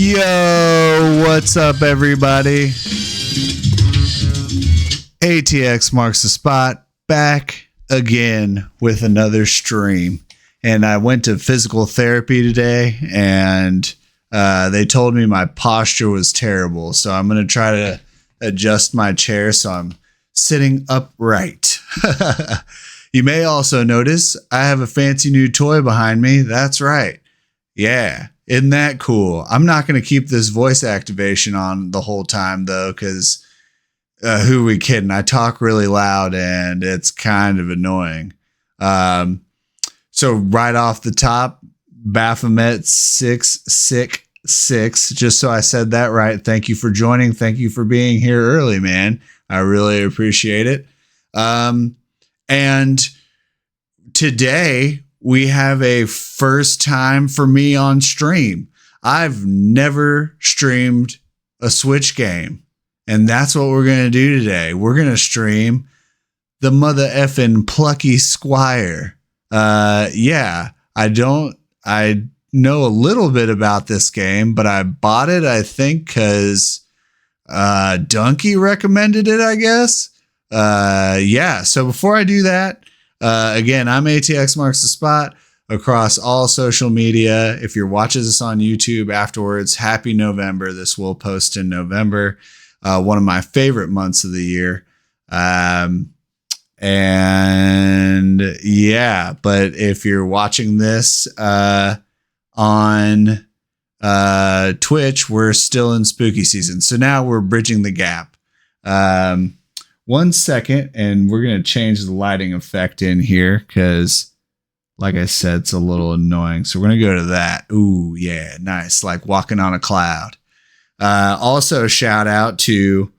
Yo, what's up, everybody? ATX marks the spot, back again with another stream. And I went to physical therapy today, and they told me my posture was terrible. So I'm going to try to adjust my chair so I'm sitting upright. You may also notice I have a fancy new toy behind me. That's right. Yeah. Isn't that cool? I'm not going to keep this voice activation on the whole time, though, because who are we kidding? I talk really loud and it's kind of annoying. So right off the top, Baphomet 666, just so I said that right. Thank you for joining. Thank you for being here early, man. I really appreciate it. And today we have a first time for me on stream. I've never streamed a Switch game, and that's what we're going to do today. We're going to stream the mother effing Plucky Squire. I know a little bit about this game, but I bought it, I think, because Donkey recommended it, I guess. So before I do that, again, I'm ATX Marks the Spot across all social media. If you're watching this on YouTube afterwards, happy November. This will post in November, one of my favorite months of the year. But if you're watching this on Twitch, we're still in spooky season. So now we're bridging the gap. 1 second, and we're going to change the lighting effect in here because, like I said, it's a little annoying. So we're going to go to that. Ooh, yeah, nice. Like walking on a cloud. Also, shout out to,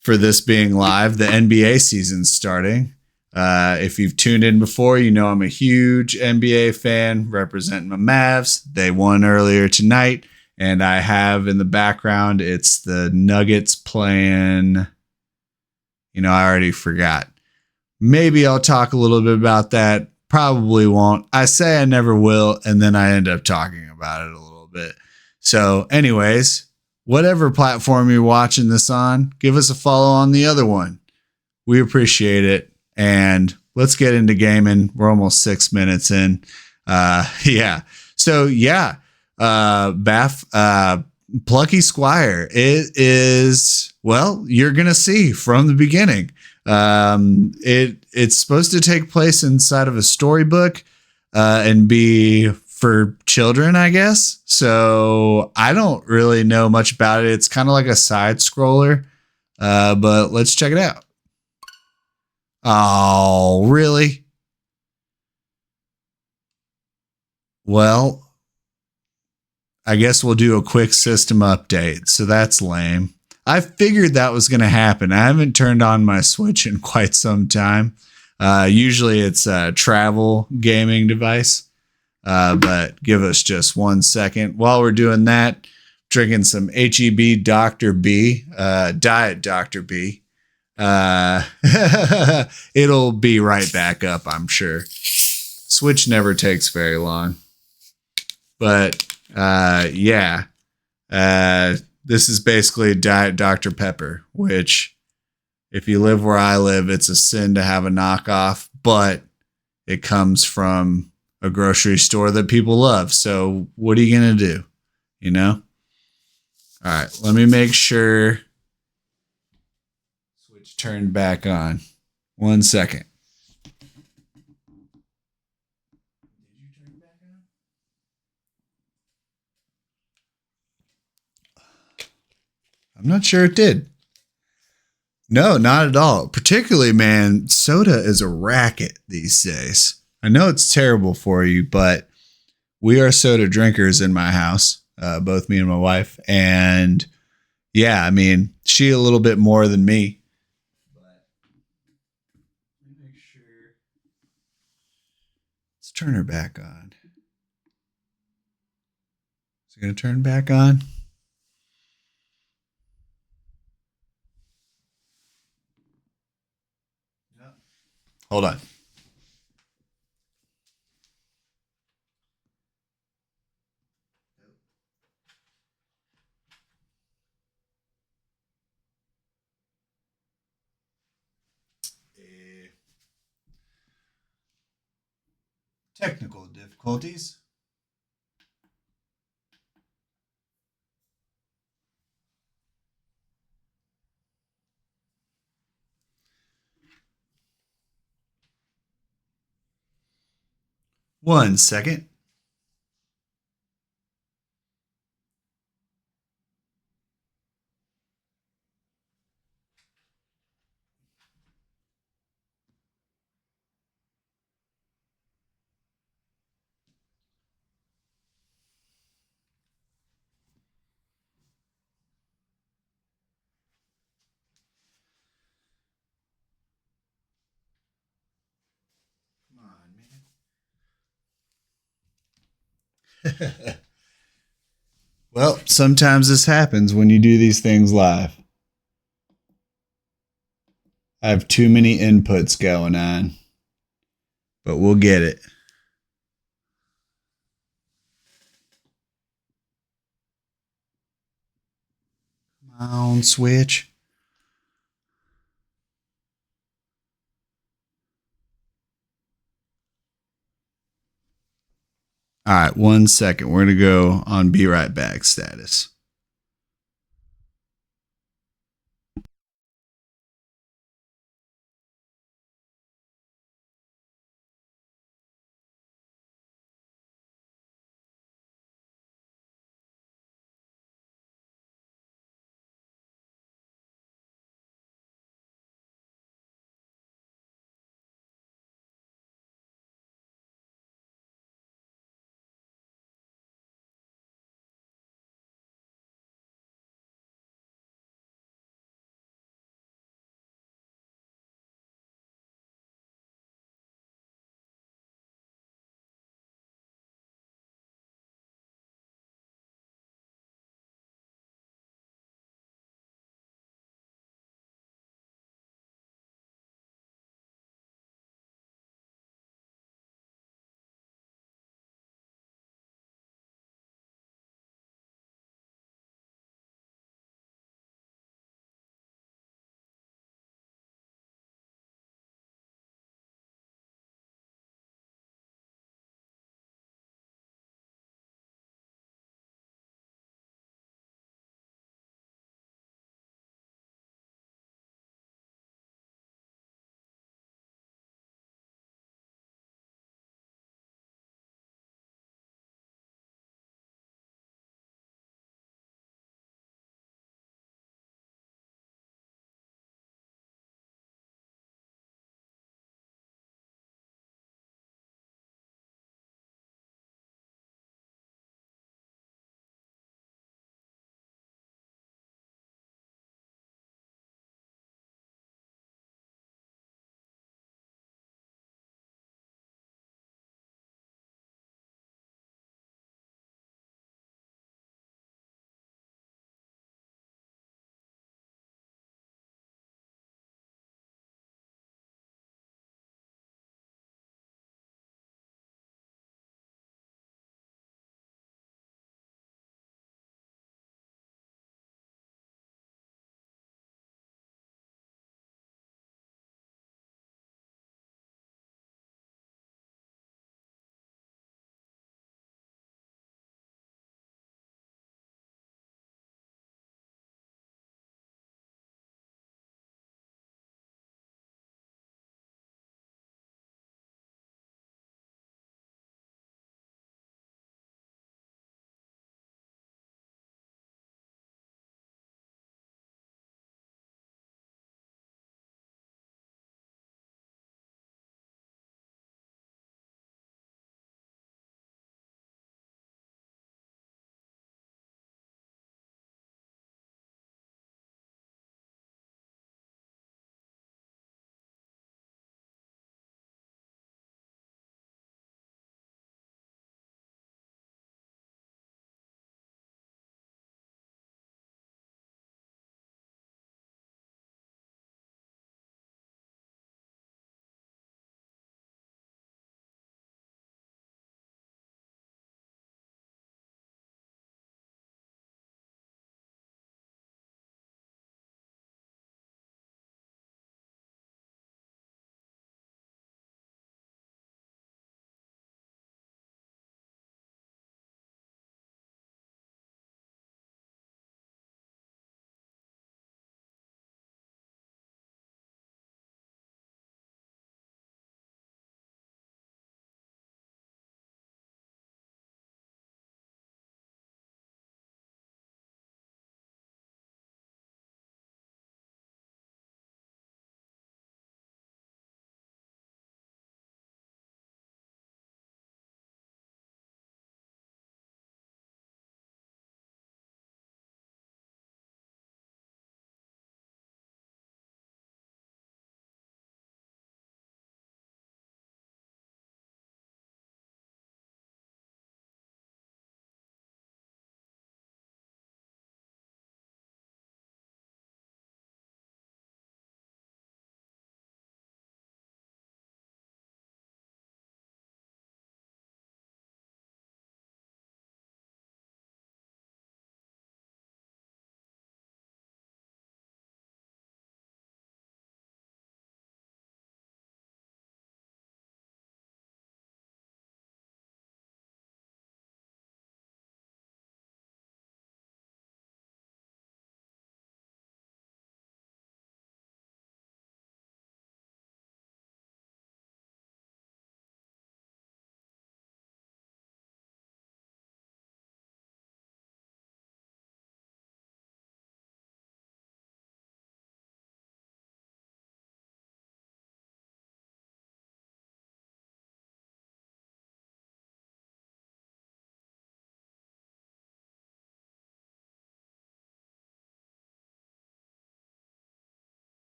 for this being live, the NBA season's starting. If you've tuned in before, you know I'm a huge NBA fan representing my Mavs. They won earlier tonight, and I have in the background, it's the Nuggets playing... I already forgot. Maybe I'll talk a little bit about that. Probably won't. I say I never will, and then I end up talking about it a little bit. So anyways, whatever platform you're watching this on, give us a follow on the other one. We appreciate it. And let's get into gaming. We're almost 6 minutes in. Plucky Squire. It is, well, you're going to see from the beginning. It's supposed to take place inside of a storybook and be for children, I guess. So I don't really know much about it. It's kind of like a side scroller, but let's check it out. Oh, really? Well, I guess we'll do a quick system update. So that's lame. I figured that was going to happen. I haven't turned on my Switch in quite some time. Usually it's a travel gaming device. But give us just 1 second. While we're doing that, drinking some HEB Dr. B, Diet Dr. B. It'll be right back up, I'm sure. Switch never takes very long. But this is basically Diet Dr. Pepper, which if you live where I live, it's a sin to have a knockoff, but it comes from a grocery store that people love. So what are you going to do? All right, let me make sure Switch turned back on. 1 second. I'm not sure it did. No, not at all. Particularly, man, soda is a racket these days. I know it's terrible for you, but we are soda drinkers in my house, both me and my wife. And yeah, I mean, she a little bit more than me. But let me make sure. Let's turn her back on. Is it going to turn back on? Hold on. Technical difficulties. One second. Come on, man. Well, sometimes this happens when you do these things live. I have too many inputs going on, but we'll get it. Come on, Switch. All right, 1 second. We're going to go on be right back status.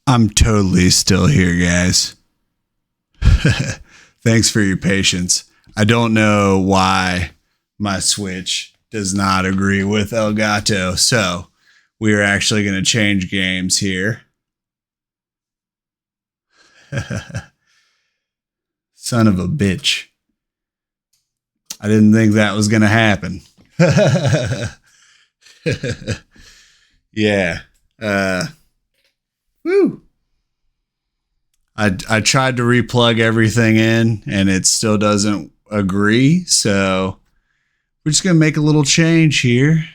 I'm totally still here, guys. Thanks for your patience. I don't know why my Switch does not agree with Elgato, so we are actually going to change games here. Son of a bitch. I didn't think that was going to happen. Yeah. Woo. I tried to replug everything in and it still doesn't agree. So we're just going to make a little change here.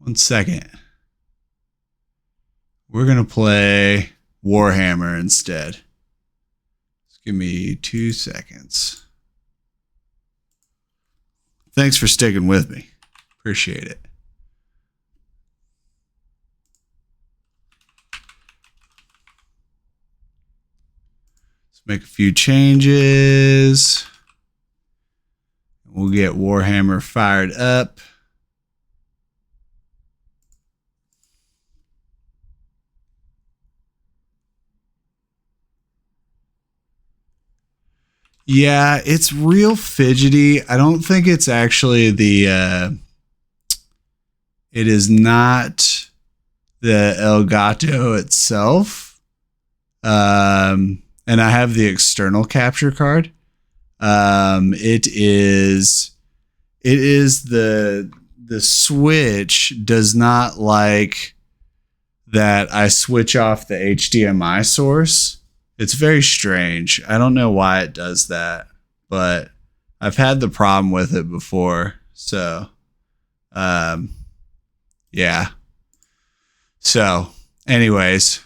1 second. We're going to play Warhammer instead. Just give me 2 seconds. Thanks for sticking with me. Appreciate it. Make a few changes. We'll get Warhammer fired up. Yeah, it's real fidgety. I don't think it's actually the it is not the Elgato itself. And I have the external capture card. It is the Switch does not like that I switch off the HDMI source. It's very strange. I don't know why it does that, but I've had the problem with it before. So, yeah. So, anyways.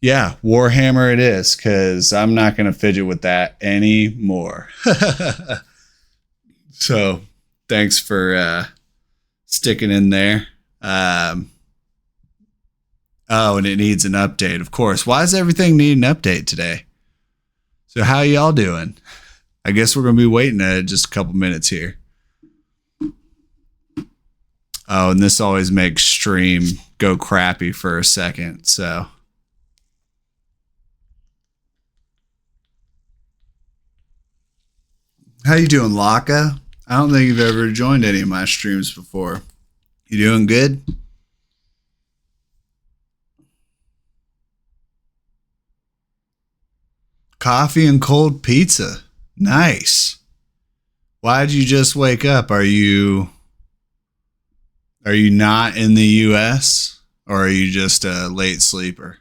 Yeah, Warhammer it is, because I'm not going to fidget with that anymore. So, thanks for sticking in there. Oh, and it needs an update, of course. Why does everything need an update today? So, how y'all doing? I guess we're going to be waiting just a couple minutes here. Oh, and this always makes stream go crappy for a second, so... How you doing, Laka? I don't think you've ever joined any of my streams before. You doing good? Coffee and cold pizza. Nice. Why'd you just wake up? Are you not in the US? Or are you just a late sleeper?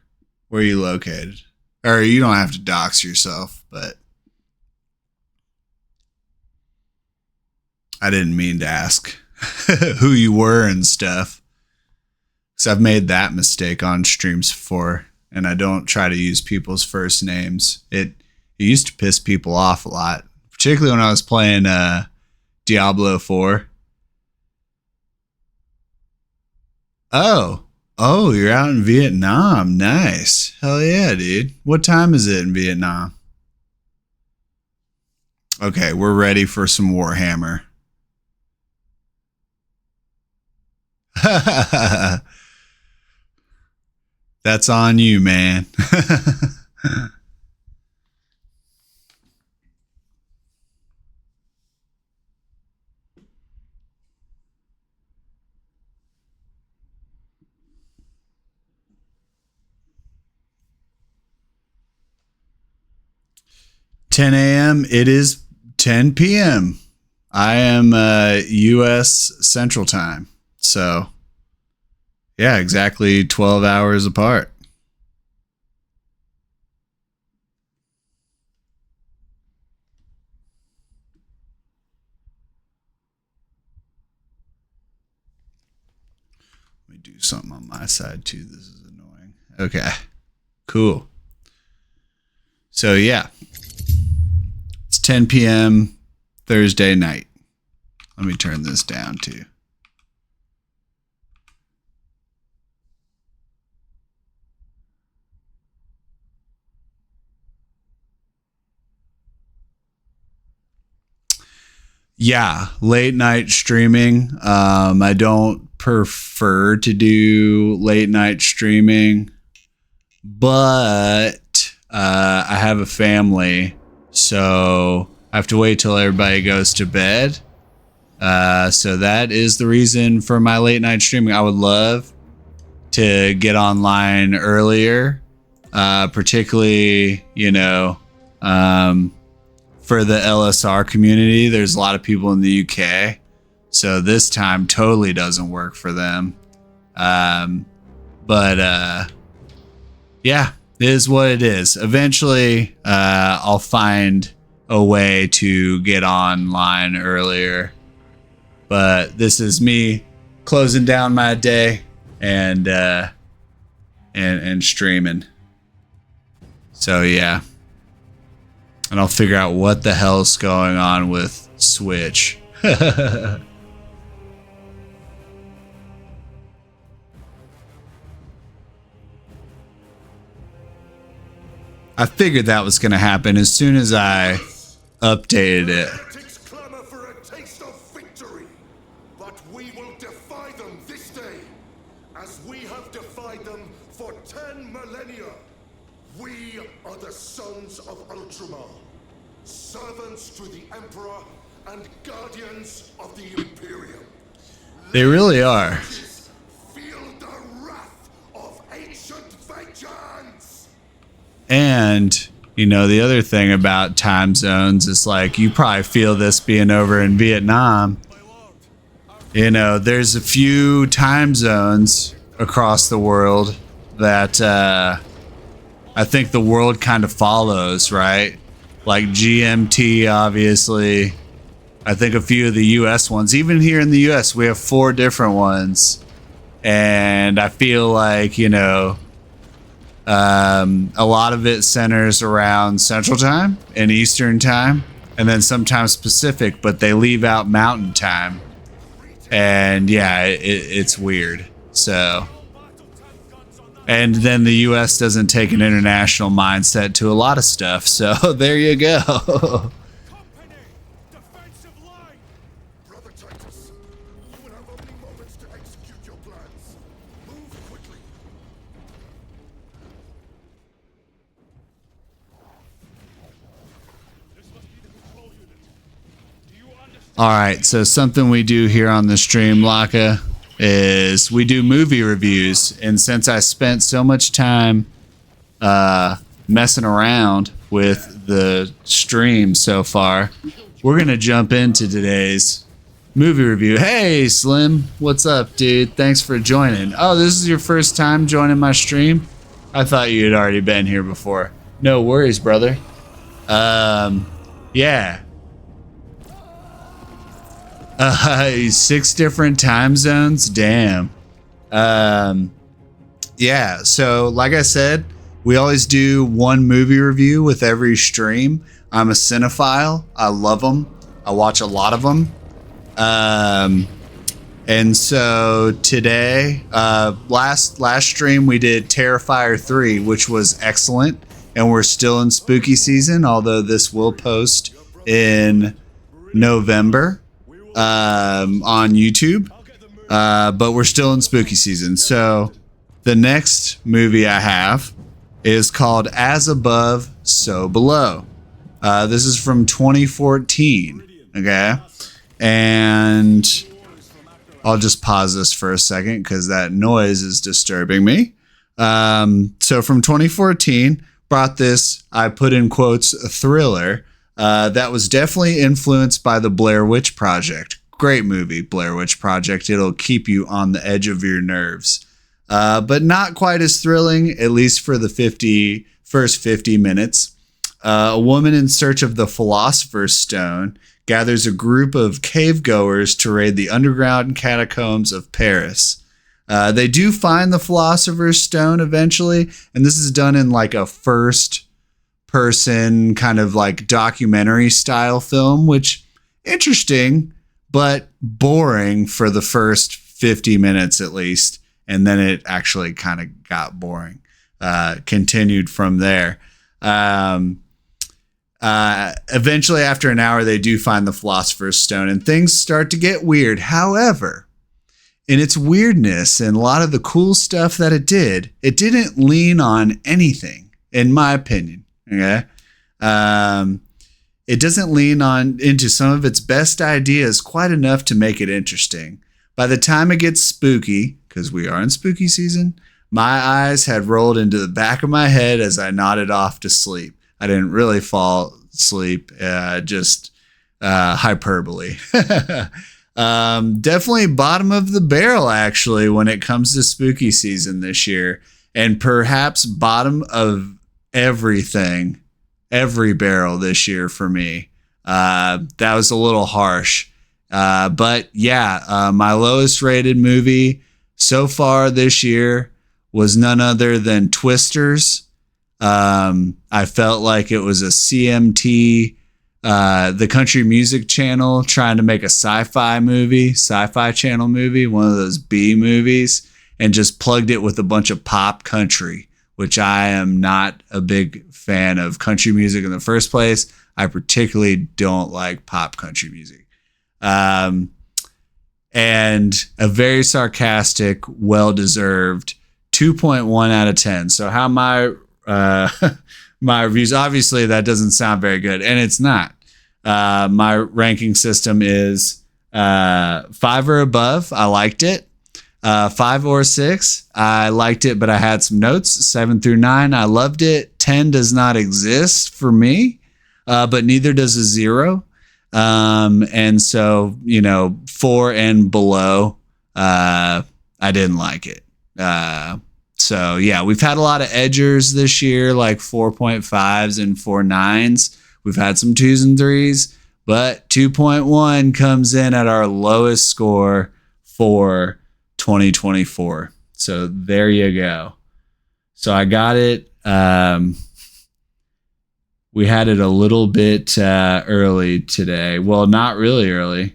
Where are you located? Or you don't have to dox yourself, but... I didn't mean to ask who you were and stuff. Because I've made that mistake on streams before. And I don't try to use people's first names. It used to piss people off a lot. Particularly when I was playing Diablo 4. Oh, you're out in Vietnam. Nice. Hell yeah, dude. What time is it in Vietnam? Okay, we're ready for some Warhammer. That's on you, man. $10 a.m. It is 10 p.m. I am U.S. Central Time. So, yeah, exactly 12 hours apart. Let me do something on my side, too. This is annoying. Okay, cool. So, yeah, it's 10 p.m. Thursday night. Let me turn this down, too. Yeah, late night streaming. I don't prefer to do late night streaming, but I have a family, so I have to wait till everybody goes to bed. So that is the reason for my late night streaming. I would love to get online earlier, particularly, for the LSR community. There's a lot of people in the UK, so this time totally doesn't work for them. But yeah, it is what it is. Eventually, I'll find a way to get online earlier. But this is me closing down my day and streaming. So yeah. And I'll figure out what the hell's going on with Switch. I figured that was going to happen as soon as I updated it. Servants to the Emperor and guardians of the Imperium. They really are. Feel the wrath of ancient vengeance. And, the other thing about time zones is like, you probably feel this being over in Vietnam. There's a few time zones across the world that I think the world kind of follows, right? Like GMT, obviously. I think a few of the US ones. Even here in the US, we have 4 different ones. And I feel like, a lot of it centers around Central Time and Eastern Time. And then sometimes Pacific, but they leave out Mountain Time. And yeah, it's weird. So... And then the U.S. doesn't take an international mindset to a lot of stuff. So there you go. Brother Titus, you will have only moments to execute your plans. Move quickly. All right. So something we do here on the stream, Laka, is we do movie reviews. And since I spent so much time messing around with the stream so far, we're going to jump into today's movie review. Hey, Slim. What's up, dude? Thanks for joining. Oh, this is your first time joining my stream? I thought you had already been here before. No worries, brother. Yeah. 6 different time zones. Damn. Yeah. So like I said, we always do one movie review with every stream. I'm a cinephile. I love them. I watch a lot of them. And so today, last stream we did Terrifier 3, which was excellent. And we're still in spooky season, although this will post in November. On YouTube, but we're still in spooky season. So the next movie I have is called As Above, So Below. This is from 2014. Okay. And I'll just pause this for a second because that noise is disturbing me. So from 2014, brought this, I put in quotes, a thriller. That was definitely influenced by the Blair Witch Project. Great movie, Blair Witch Project. It'll keep you on the edge of your nerves. But not quite as thrilling, at least for the first 50 minutes. A woman in search of the Philosopher's Stone gathers a group of cave goers to raid the underground catacombs of Paris. They do find the Philosopher's Stone eventually, and this is done in like a first person kind of like documentary style film, which interesting, but boring for the first 50 minutes at least. And then it actually kind of got boring, continued from there. Eventually after an hour, they do find the Philosopher's Stone and things start to get weird. However, in its weirdness and a lot of the cool stuff that it didn't lean on anything, in my opinion. Okay. It doesn't lean on into some of its best ideas quite enough to make it interesting. By the time it gets spooky, because we are in spooky season, my eyes had rolled into the back of my head as I nodded off to sleep. I didn't really fall asleep, just hyperbole. Definitely bottom of the barrel, actually, when it comes to spooky season this year. And perhaps bottom of everything, every barrel this year for me. That was a little harsh. But yeah, my lowest rated movie so far this year was none other than Twisters. I felt like it was a CMT, the Country Music Channel, trying to make a sci-fi channel movie, one of those B movies, and just plugged it with a bunch of pop country, which I am not a big fan of country music in the first place. I particularly don't like pop country music. And a very sarcastic, well-deserved 2.1 out of 10. So how my my reviews, obviously that doesn't sound very good, and it's not. My ranking system is 5 or above. I liked it. 5 or 6. I liked it, but I had some notes. 7 through 9. I loved it. 10 does not exist for me, but neither does a 0. And so, 4 and below, I didn't like it. So yeah, we've had a lot of edgers this year, like 4.5s and 4.9s. We've had some 2s and 3s, but 2.1 comes in at our lowest score for 2024. So there you go. So I got it. We had it a little bit early today. Well, not really early,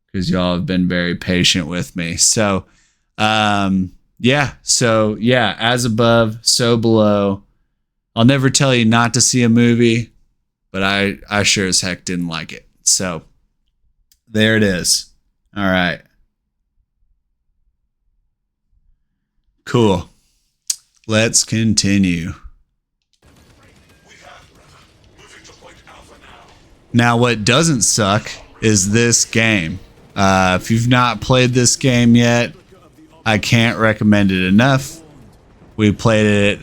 because y'all have been very patient with me. So, yeah. So, yeah, as above, so below. I'll never tell you not to see a movie, but I sure as heck didn't like it. So, there it is. All right. Cool. Let's continue. Now, what doesn't suck is this game. If you've not played this game yet, I can't recommend it enough. We played it.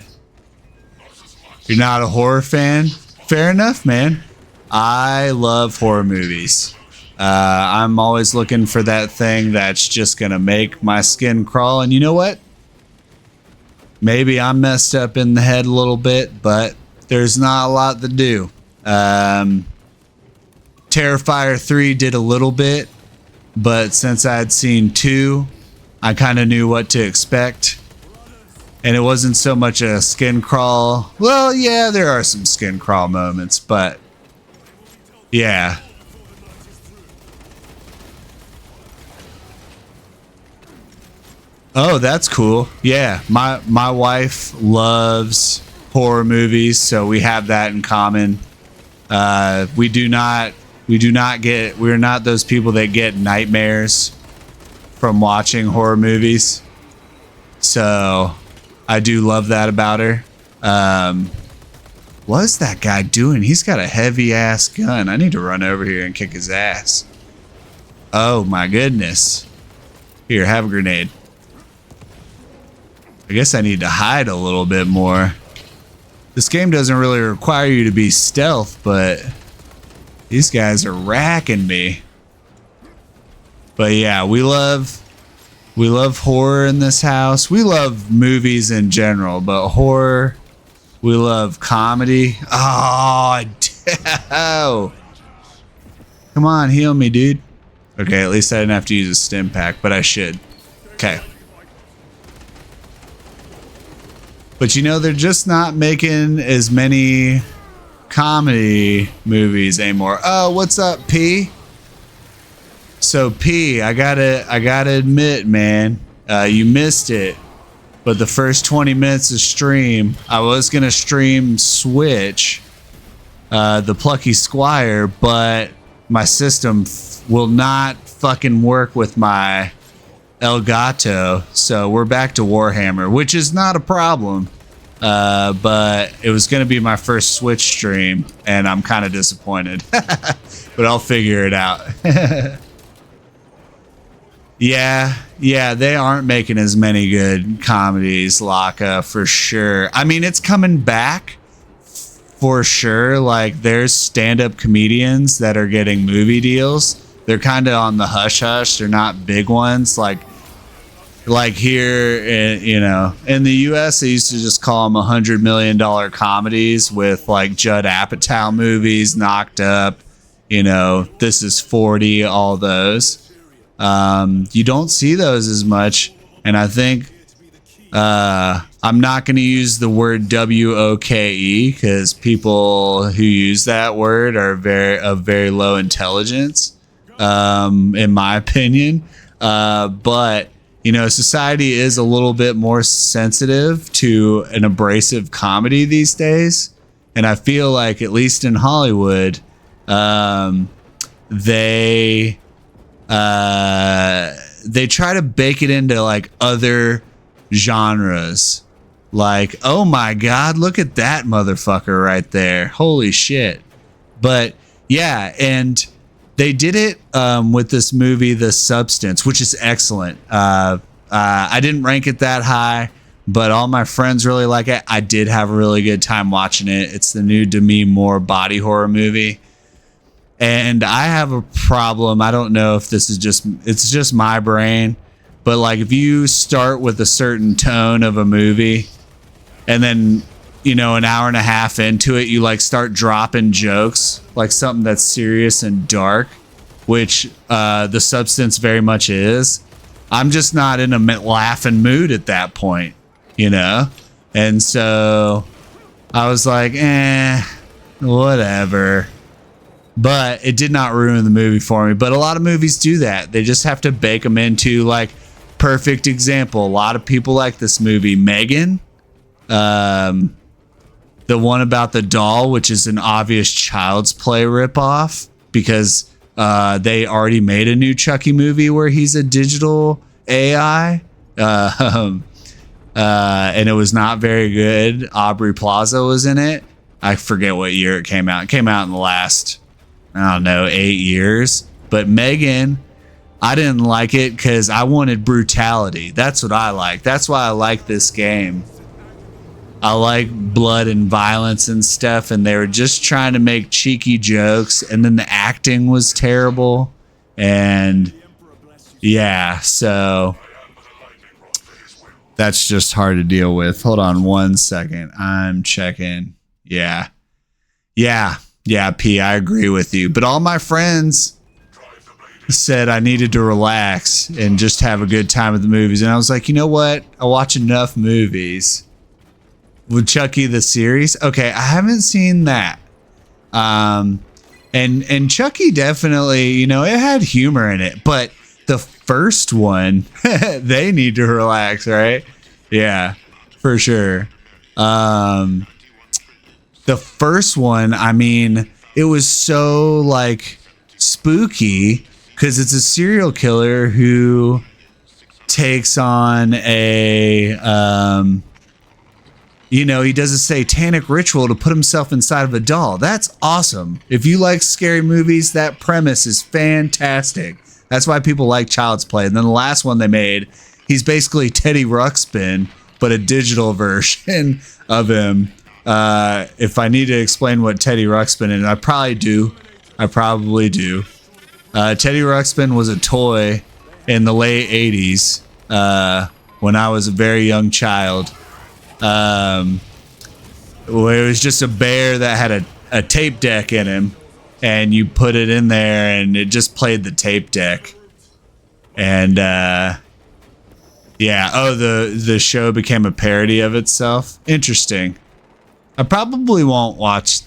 You're not a horror fan? Fair enough, man. I love horror movies. I'm always looking for that thing that's just going to make my skin crawl. And you know what? Maybe I'm messed up in the head a little bit, but there's not a lot to do. Terrifier 3 did a little bit, but since I had seen 2, I kind of knew what to expect. And it wasn't so much a skin crawl. Well, yeah, there are some skin crawl moments, but yeah. Oh, that's cool. Yeah, my wife loves horror movies, so we have that in common. We're not those people that get nightmares from watching horror movies. So I do love that about her. What's that guy doing? He's got a heavy ass gun. I need to run over here and kick his ass. Oh my goodness. Here, have a grenade. I guess I need to hide a little bit more. This game doesn't really require you to be stealth, but these guys are racking me. But yeah, we love horror in this house. We love movies in general, but horror, we love comedy. Oh, come on, heal me, dude. Okay, at least I didn't have to use a stim pack, but I should. Okay. But they're just not making as many comedy movies anymore. Oh, what's up, P? So P, I gotta admit, man, you missed it. But the first 20 minutes of stream, I was gonna stream Switch, the Plucky Squire, but my system will not fucking work with my El Gato. So we're back to Warhammer, which is not a problem. But it was going to be my first Switch stream, and I'm kind of disappointed. But I'll figure it out. Yeah, they aren't making as many good comedies, Laka, for sure. I mean, it's coming back for sure. Like, there's stand-up comedians that are getting movie deals. They're kind of on the hush-hush. They're not big ones. Like here, in the U.S., they used to just call them $100 million comedies with, like, Judd Apatow movies, Knocked Up, This Is 40, all those. You don't see those as much, and I think I'm not going to use the word WOKE because people who use that word are very low intelligence, in my opinion. But society is a little bit more sensitive to an abrasive comedy these days, and I feel like at least in Hollywood, they try to bake it into like other genres. Like, oh my God, look at that motherfucker right there. Holy shit. But yeah, and they did it with this movie, The Substance, which is excellent. I didn't rank it that high, but all my friends really like it. I did have a really good time watching it. It's the new Demi Moore body horror movie. And I have a problem. I don't know if this is it's just my brain, but like if you start with a certain tone of a movie and then, an hour and a half into it, you like start dropping jokes, like something that's serious and dark, which The Substance very much is. I'm just not in a laughing mood at that point, And so I was like, whatever. But it did not ruin the movie for me. But a lot of movies do that. They just have to bake them into, like, perfect example. A lot of people like this movie. Megan, the one about the doll, which is an obvious Child's Play ripoff because they already made a new Chucky movie where he's a digital AI. And it was not very good. Aubrey Plaza was in it. I forget what year it came out. It came out in the last, 8 years. But Megan, I didn't like it because I wanted brutality. That's what I like. That's why I like this game. I like blood and violence and stuff, and they were just trying to make cheeky jokes, and then the acting was terrible. And yeah, so that's just hard to deal with. Hold on 1 second. I'm checking. Yeah, P, I agree with you. But all my friends said I needed to relax and just have a good time at the movies. And I was like, you know what? I watch enough movies. With Chucky the series, okay, I haven't seen that. And Chucky definitely, it had humor in it. But the first one, they need to relax, right? Yeah, for sure. The first one, I mean, it was so like spooky because it's a serial killer who takes on a, he does a satanic ritual to put himself inside of a doll. That's awesome. If you like scary movies, that premise is fantastic. That's why people like Child's Play. And then the last one they made, he's basically Teddy Ruxpin, but a digital version of him. If I need to explain what Teddy Ruxpin is, I probably do. Teddy Ruxpin was a toy in the late 80s when I was a very young child. Where it was just a bear that had a tape deck in him, and you put it in there and it just played the tape deck. And the show became a parody of itself. Interesting. I probably won't watch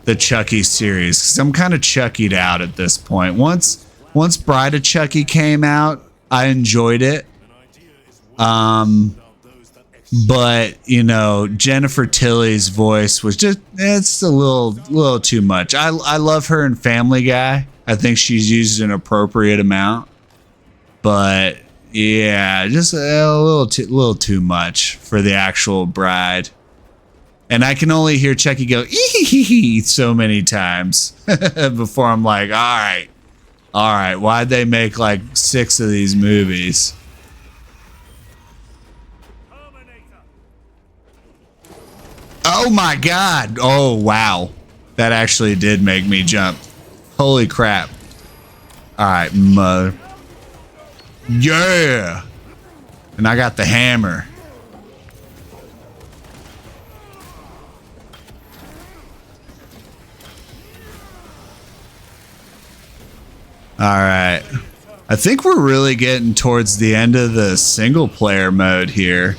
the Chucky series because I'm kind of Chuckied out at this point. Once Bride of Chucky came out, I enjoyed it. But Jennifer Tilly's voice was it's a little too much. I love her in Family Guy. I think she's used an appropriate amount. But Yeah, just a little too much for the actual bride. And I can only hear Chucky go ee so many times before I'm like, all right, why'd they make like 6 of these movies? Oh my god! Oh wow, that actually did make me jump. Holy crap! All right, mother. Yeah, and I got the hammer. All right. I think we're really getting towards the end of the single player mode here.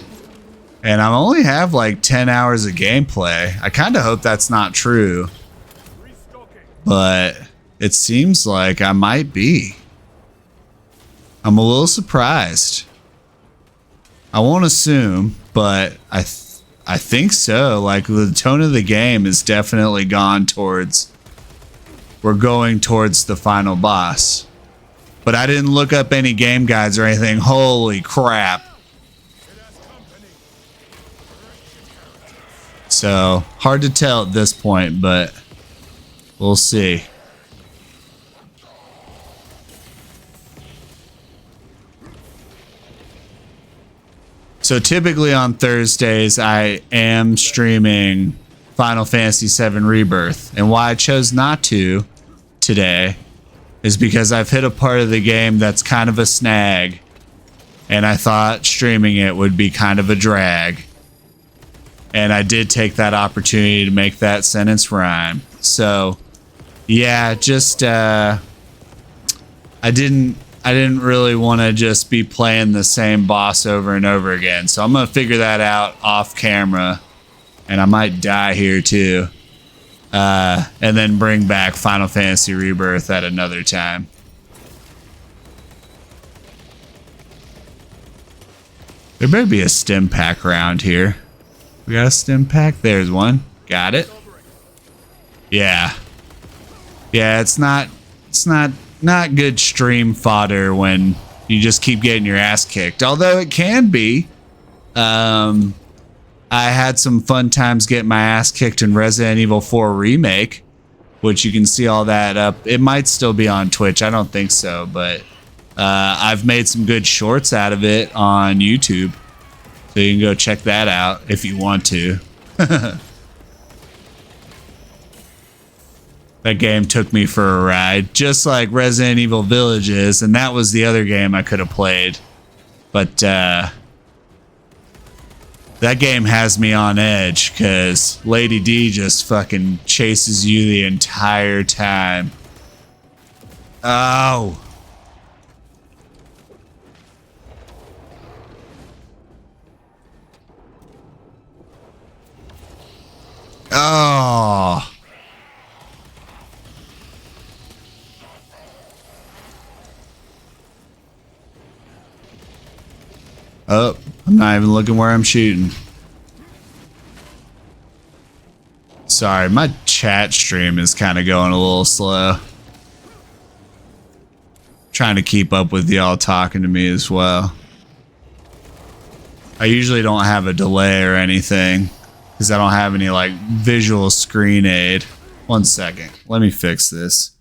And I only have like 10 hours of gameplay. I kind of hope that's not true. But it seems like I might be. I'm a little surprised. I won't assume, but I think so. Like the tone of the game is definitely gone towards... We're going towards the final boss. But I didn't look up any game guides or anything. Holy crap. So, hard to tell at this point, but we'll see. So typically on Thursdays, I am streaming Final Fantasy VII Rebirth. And why I chose not to today is because I've hit a part of the game that's kind of a snag. And I thought streaming it would be kind of a drag. And I did take that opportunity to make that sentence rhyme. So, yeah, just I didn't really want to just be playing the same boss over and over again. So I'm gonna figure that out off camera, and I might die here too. And then bring back Final Fantasy Rebirth at another time. There better be a stim pack around here. We got a stim pack? There's one. Got it. Yeah. Yeah, it's not good stream fodder when you just keep getting your ass kicked. Although it can be. I had some fun times getting my ass kicked in Resident Evil 4 Remake, which you can see all that up. It might still be on Twitch. I don't think so, but I've made some good shorts out of it on YouTube. So you can go check that out if you want to. That game took me for a ride, just like Resident Evil Villages, and that was the other game I could have played. But that game has me on edge because Lady D just fucking chases you the entire time. Oh. Oh. Oh, I'm not even looking where I'm shooting. Sorry, my chat stream is kind of going a little slow. Trying to keep up with y'all talking to me as well. I usually don't have a delay or anything because I don't have any like visual screen aid. 1 second. Let me fix this.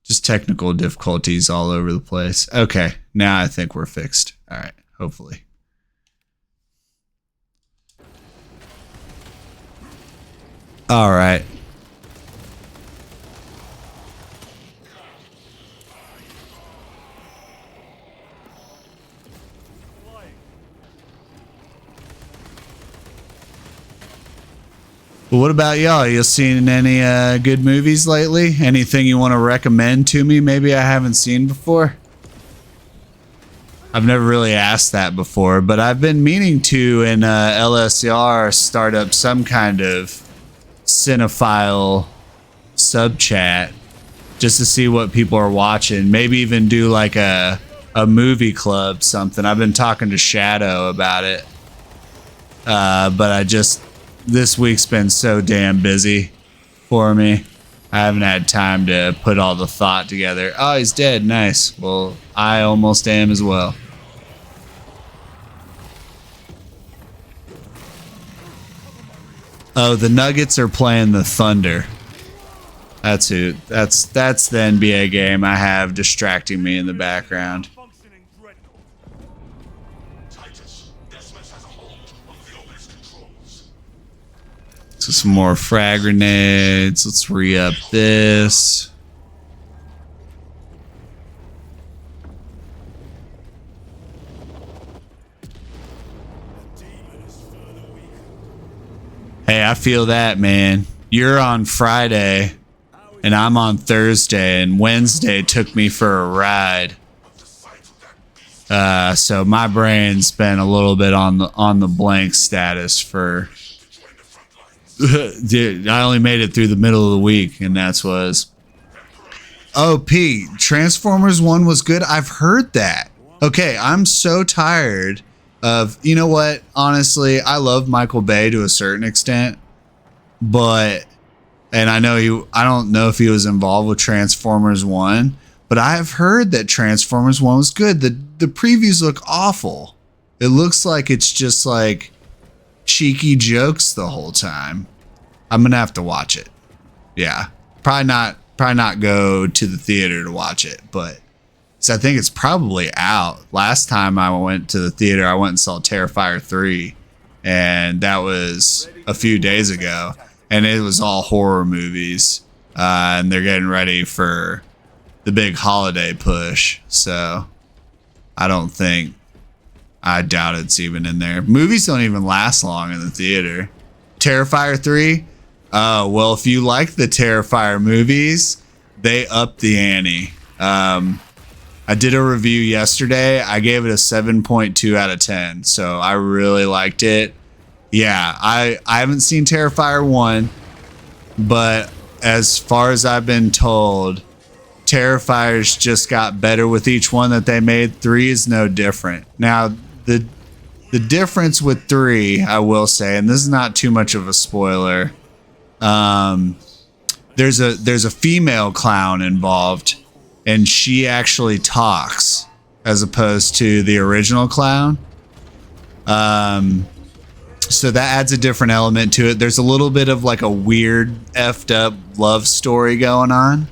Just technical difficulties all over the place. Okay, now I think we're fixed. All right, hopefully. All right. Well, what about y'all? You seen any good movies lately? Anything you want to recommend to me? Maybe I haven't seen before. I've never really asked that before, but I've been meaning to in LSR start up some kind of cinephile sub chat just to see what people are watching. Maybe even do like a movie club, something. I've been talking to Shadow about it, but this week's been so damn busy for me. I haven't had time to put all the thought together. Oh, he's dead. Nice. Well, I almost am as well. Oh, the Nuggets are playing the Thunder. That's who. That's the NBA game I have distracting me in the background. So some more frag grenades. Let's re-up this. Hey, I feel that, man. You're on Friday, and I'm on Thursday, and Wednesday took me for a ride. So my brain's been a little bit on the blank status for. Dude, I only made it through the middle of the week, and that's was. Oh, Pete, Transformers 1 was good. I've heard that. Okay, I'm so tired of, you know what? Honestly, I love Michael Bay to a certain extent, but, and I don't know if he was involved with Transformers 1, but I have heard that Transformers 1 was good. The previews look awful. It looks like it's just like cheeky jokes the whole time. I'm gonna have to watch it. Yeah, probably not go to the theater to watch it, but so I think it's probably out. Last time I went to the theater, I went and saw Terrifier 3, and that was a few days ago, and it was all horror movies, and they're getting ready for the big holiday push, so I doubt it's even in there. Movies don't even last long in the theater. Terrifier 3? Oh, well, if you like the Terrifier movies, they upped the ante. I did a review yesterday. I gave it a 7.2 out of 10, so I really liked it. Yeah, I haven't seen Terrifier 1, but as far as I've been told, Terrifiers just got better with each one that they made. 3 is no different. Now, the difference with 3, I will say, and this is not too much of a spoiler, there's a female clown involved, and she actually talks as opposed to the original clown. So that adds a different element to it. There's a little bit of like a weird effed up love story going on.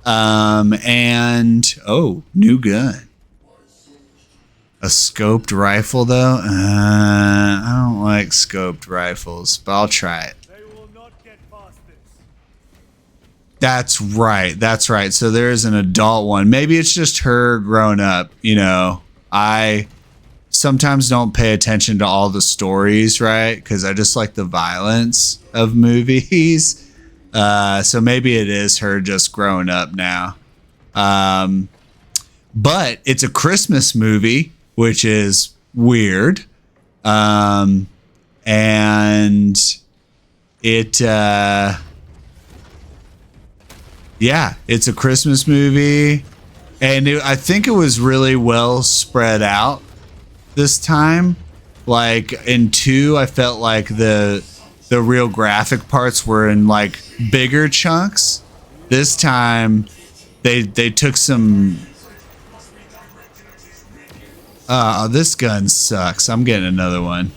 And oh, new gun. A scoped rifle though? I don't like scoped rifles, but I'll try it. That's right. So there's an adult one. Maybe it's just her grown up. You know, I sometimes don't pay attention to all the stories, right? Because I just like the violence of movies. So maybe it is her just growing up now. But it's a Christmas movie, which is weird. And it... yeah, it's a Christmas movie, and I think it was really well spread out this time. Like in 2, I felt like the real graphic parts were in like bigger chunks. This time, they took some. This gun sucks. I'm getting another one.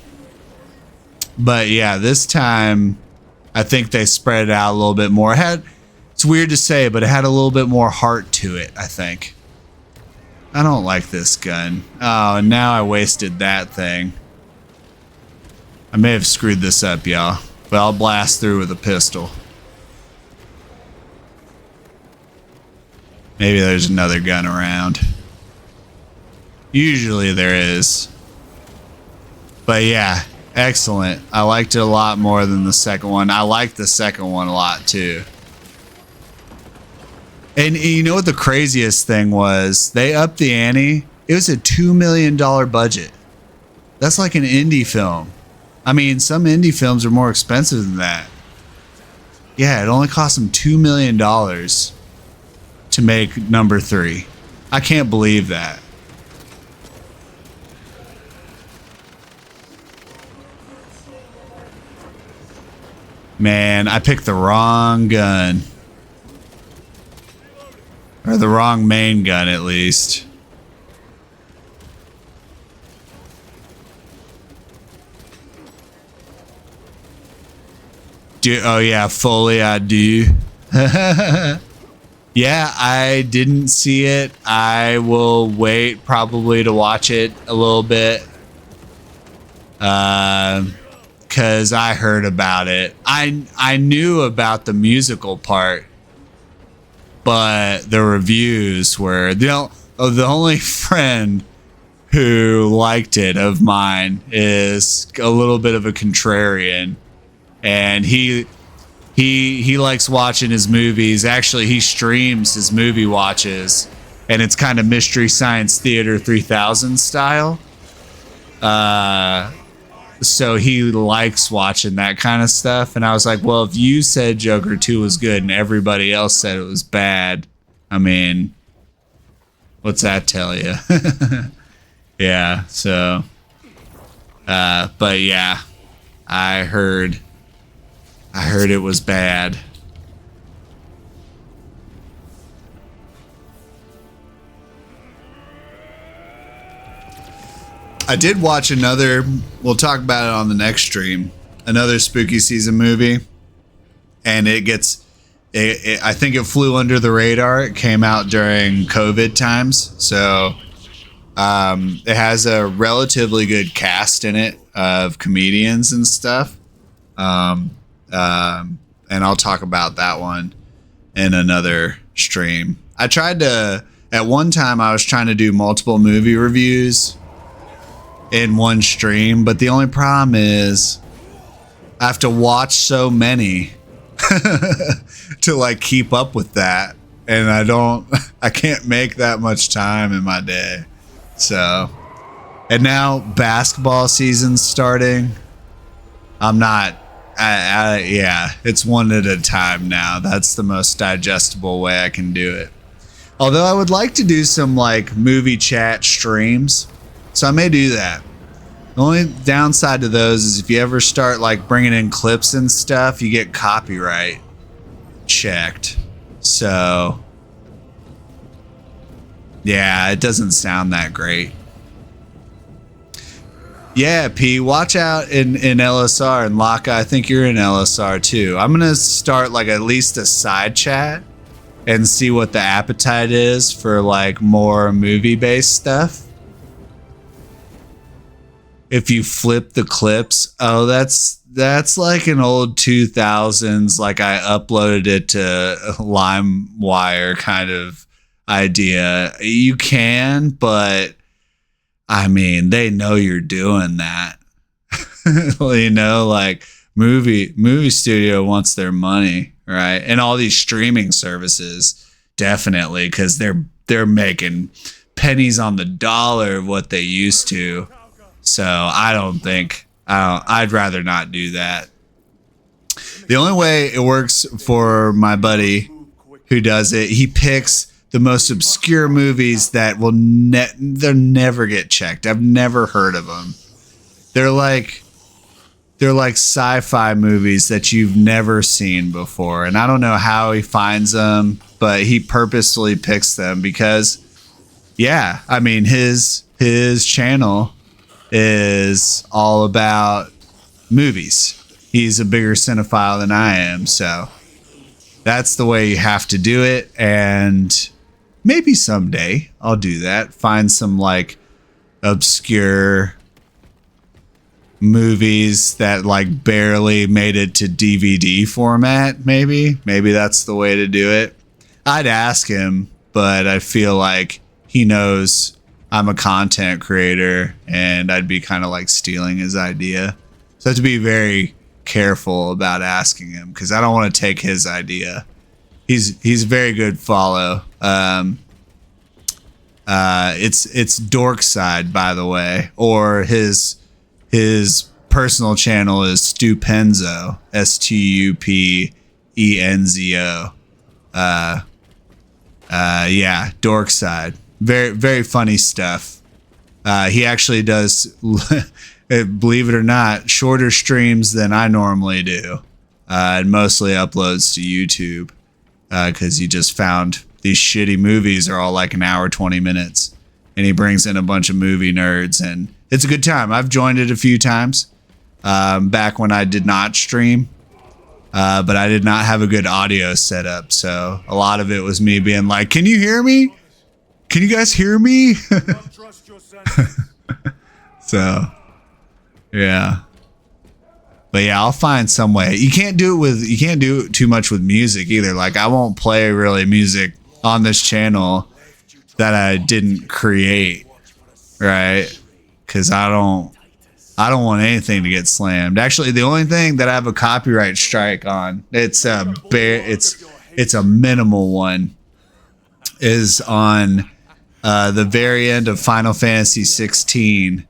But yeah, this time, I think they spread it out a little bit more. It's weird to say, but it had a little bit more heart to it, I think. I don't like this gun. Oh, and now I wasted that thing. I may have screwed this up, y'all. But I'll blast through with a pistol. Maybe there's another gun around. Usually there is. But yeah, excellent. I liked it a lot more than the second one. I liked the second one a lot too. And you know what the craziest thing was? They upped the ante. It was a $2 million budget. That's like an indie film. I mean, some indie films are more expensive than that. Yeah, it only cost them $2 million to make number 3. I can't believe that. Man, I picked the wrong gun. Or the wrong main gun, at least. Oh yeah, fully I do. Yeah, I didn't see it. I will wait probably to watch it a little bit. Cause I heard about it. I knew about the musical part, but the reviews were the only friend who liked it of mine is a little bit of a contrarian, and he likes watching his movies. Actually, he streams his movie watches, and it's kind of Mystery Science Theater 3000 style. So he likes watching that kind of stuff. And I was like, well, if you said Joker 2 was good and everybody else said it was bad, I mean, what's that tell you? Yeah, so, but yeah, I heard it was bad. I did watch another, we'll talk about it on the next stream, another spooky season movie. And I think it flew under the radar. It came out during COVID times. So it has a relatively good cast in it of comedians and stuff. And I'll talk about that one in another stream. At one time I was trying to do multiple movie reviews in one stream, but the only problem is I have to watch so many to like keep up with that, and I can't make that much time in my day. So, and now basketball season's starting. Yeah, it's one at a time now. That's the most digestible way I can do it. Although I would like to do some like movie chat streams. So I may do that. The only downside to those is if you ever start like bringing in clips and stuff, you get copyright checked. So yeah, it doesn't sound that great. Yeah, P, watch out in LSR, and Laka, I think you're in LSR too. I'm gonna start like at least a side chat and see what the appetite is for like more movie-based stuff. If you flip the clips, oh, that's like an old 2000s, like I uploaded it to LimeWire kind of idea. You can, but I mean, they know you're doing that. You know, like movie studio wants their money, right? And all these streaming services, definitely, because they're making pennies on the dollar of what they used to. So I'd rather not do that. The only way it works for my buddy who does it, he picks the most obscure movies that will they'll never get checked. I've never heard of them. They're like sci-fi movies that you've never seen before. And I don't know how he finds them, but he purposely picks them because, yeah, I mean, his channel is all about movies. He's a bigger cinephile than I am, so that's the way you have to do it. And maybe someday I'll do that. Find some like obscure movies that like barely made it to DVD format. Maybe that's the way to do it. I'd ask him, but I feel like he knows I'm a content creator and I'd be kind of like stealing his idea. So I have to be very careful about asking him because I don't want to take his idea. He's a very good follow. It's Dork Side, by the way, or his personal channel is Stupenzo, Stupenzo. Yeah, Dork Side. Very, very funny stuff. He actually does, believe it or not, shorter streams than I normally do. And mostly uploads to YouTube because he just found these shitty movies are all like an hour 20 minutes, and he brings in a bunch of movie nerds, and it's a good time. I've joined it a few times back when I did not stream, but I did not have a good audio setup, so a lot of it was me being like, can you hear me? Can you guys hear me? So yeah, but yeah, I'll find some way. You can't do it too much with music either. Like, I won't play really music on this channel that I didn't create, right? Because I don't want anything to get slammed. Actually, the only thing that I have a copyright strike on, it's a minimal one, is on the very end of Final Fantasy 16.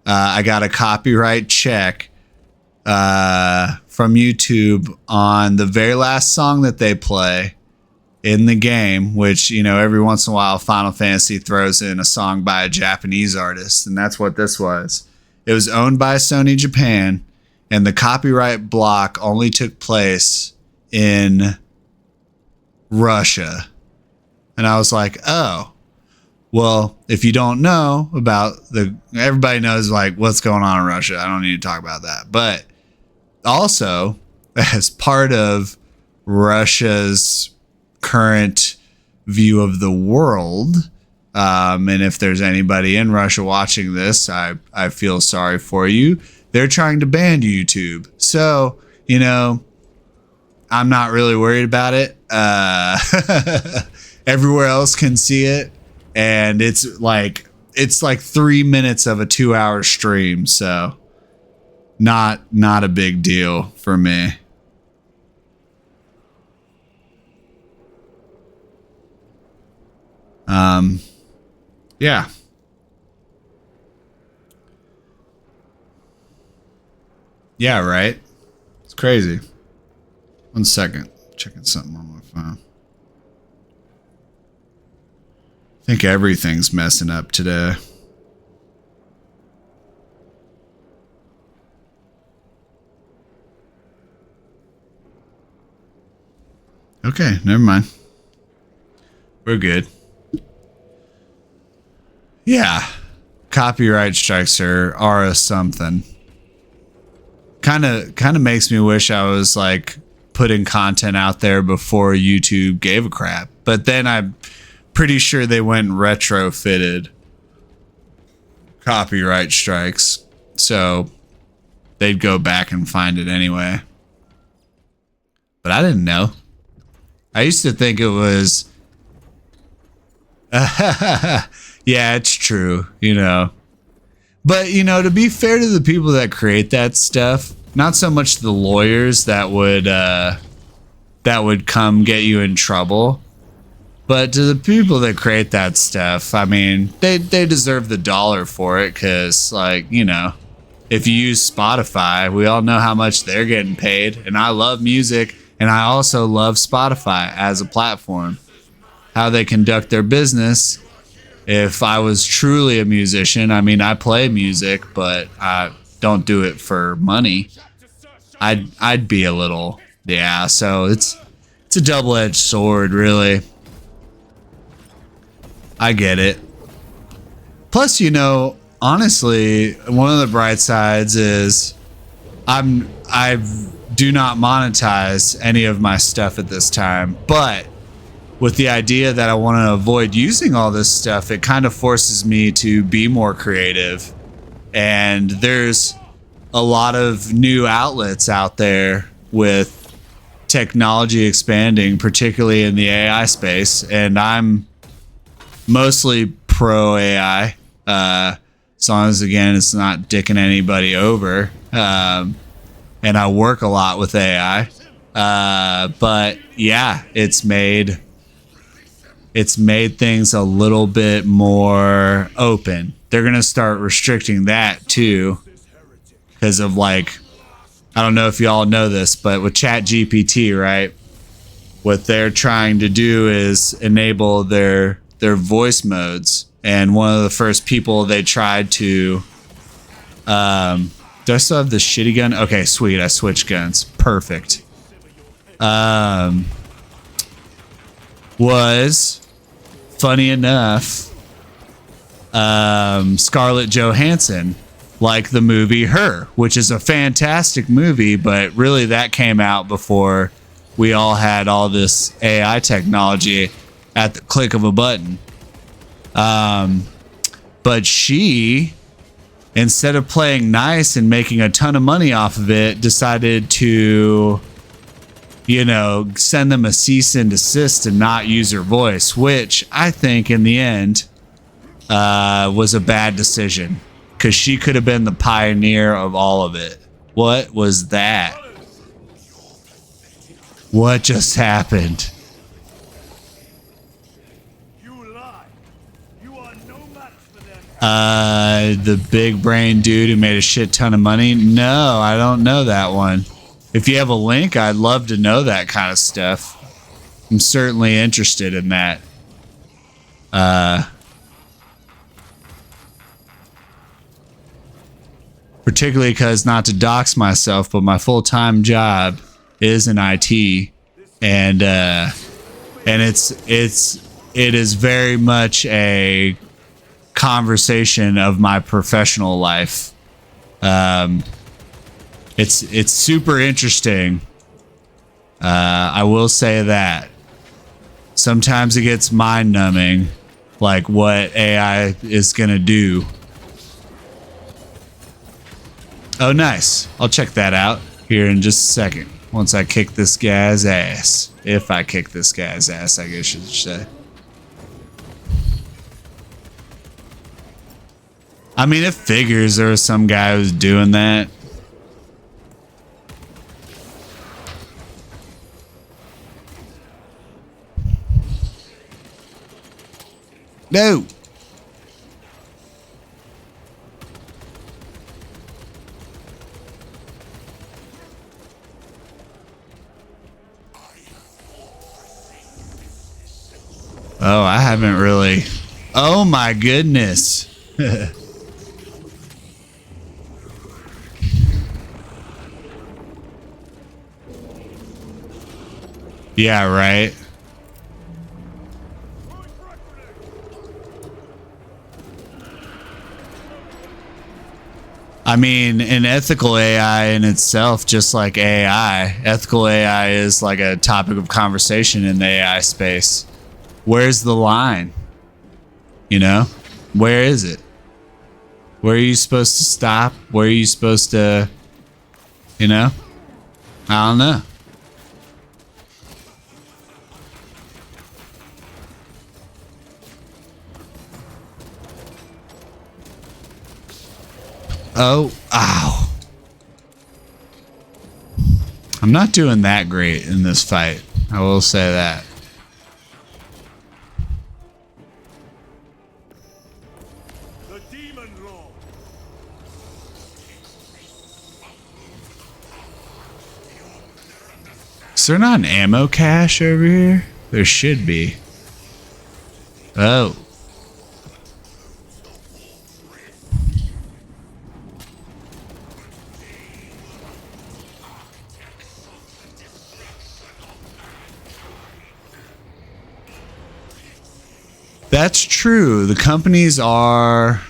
I got a copyright check from YouTube on the very last song that they play in the game, which, you know, every once in a while Final Fantasy throws in a song by a Japanese artist, and that's what this was. It was owned by Sony Japan, and the copyright block only took place in Russia. And I was like, oh, well, if you don't know about everybody knows like what's going on in Russia. I don't need to talk about that. But also, as part of Russia's current view of the world, and if there's anybody in Russia watching this, I feel sorry for you. They're trying to ban YouTube. So, you know, I'm not really worried about it. Everywhere else can see it. And it's like 3 minutes of a 2-hour stream. So not a big deal for me. Yeah. Yeah, right? It's crazy. 1 second. Checking something on my phone. I think everything's messing up today. Okay, never mind. We're good. Yeah. Copyright strikes are a something. Kind of makes me wish I was like putting content out there before YouTube gave a crap. But then I'm pretty sure they went and retrofitted copyright strikes, so they'd go back and find it anyway. But I didn't know. I used to think it was yeah, it's true, you know. But, you know, to be fair to the people that create that stuff, not so much the lawyers that would come get you in trouble, but to the people that create that stuff, I mean, they deserve the dollar for it, because, like, you know, if you use Spotify, we all know how much they're getting paid. And I love music, and I also love Spotify as a platform. How they conduct their business. If I was truly a musician, I mean, I play music, but I don't do it for money. I'd be a little, yeah. So it's a double-edged sword, really. I get it. Plus, you know, honestly, one of the bright sides is I do not monetize any of my stuff at this time, but with the idea that I want to avoid using all this stuff, it kind of forces me to be more creative. And there's a lot of new outlets out there with technology expanding, particularly in the AI space. And I'm mostly pro AI, as long as, again, it's not dicking anybody over. And I work a lot with AI. But yeah, it's made things a little bit more open. They're going to start restricting that too, because of, like, I don't know if y'all know this, but with ChatGPT, right? What they're trying to do is enable their voice modes. And one of the first people they tried to, do I still have the shitty gun? Okay, sweet. I switched guns. Perfect. was, funny enough, Scarlett Johansson, like the movie Her, which is a fantastic movie, but really that came out before we all had all this AI technology at the click of a button. But she, instead of playing nice and making a ton of money off of it, decided to, you know, send them a cease and desist and not use her voice, which I think in the end was a bad decision, because she could have been the pioneer of all of it. What was that? What just happened? You lie. You are no match for them. The big brain dude who made a shit ton of money? No, I don't know that one. If you have a link, I'd love to know that kind of stuff. I'm certainly interested in that. Particularly because, not to dox myself, but my full-time job is in IT, and it is very much a conversation of my professional life. It's super interesting. I will say that sometimes it gets mind-numbing, like what AI is gonna do. Oh, nice. I'll check that out here in just a second. Once I kick this guy's ass. If I kick this guy's ass, I guess I should say. I mean, it figures there was some guy who's doing that. No. Oh, I haven't really. Oh my goodness. Yeah, right. I mean, an ethical AI in itself, just like AI, ethical AI is like a topic of conversation in the AI space. Where's the line? You know? Where is it? Where are you supposed to stop? Where are you supposed to, you know? I don't know. Oh, ow. I'm not doing that great in this fight. I will say that. The demon lord. Is there not an ammo cache over here? There should be. Oh. That's true. The companies are...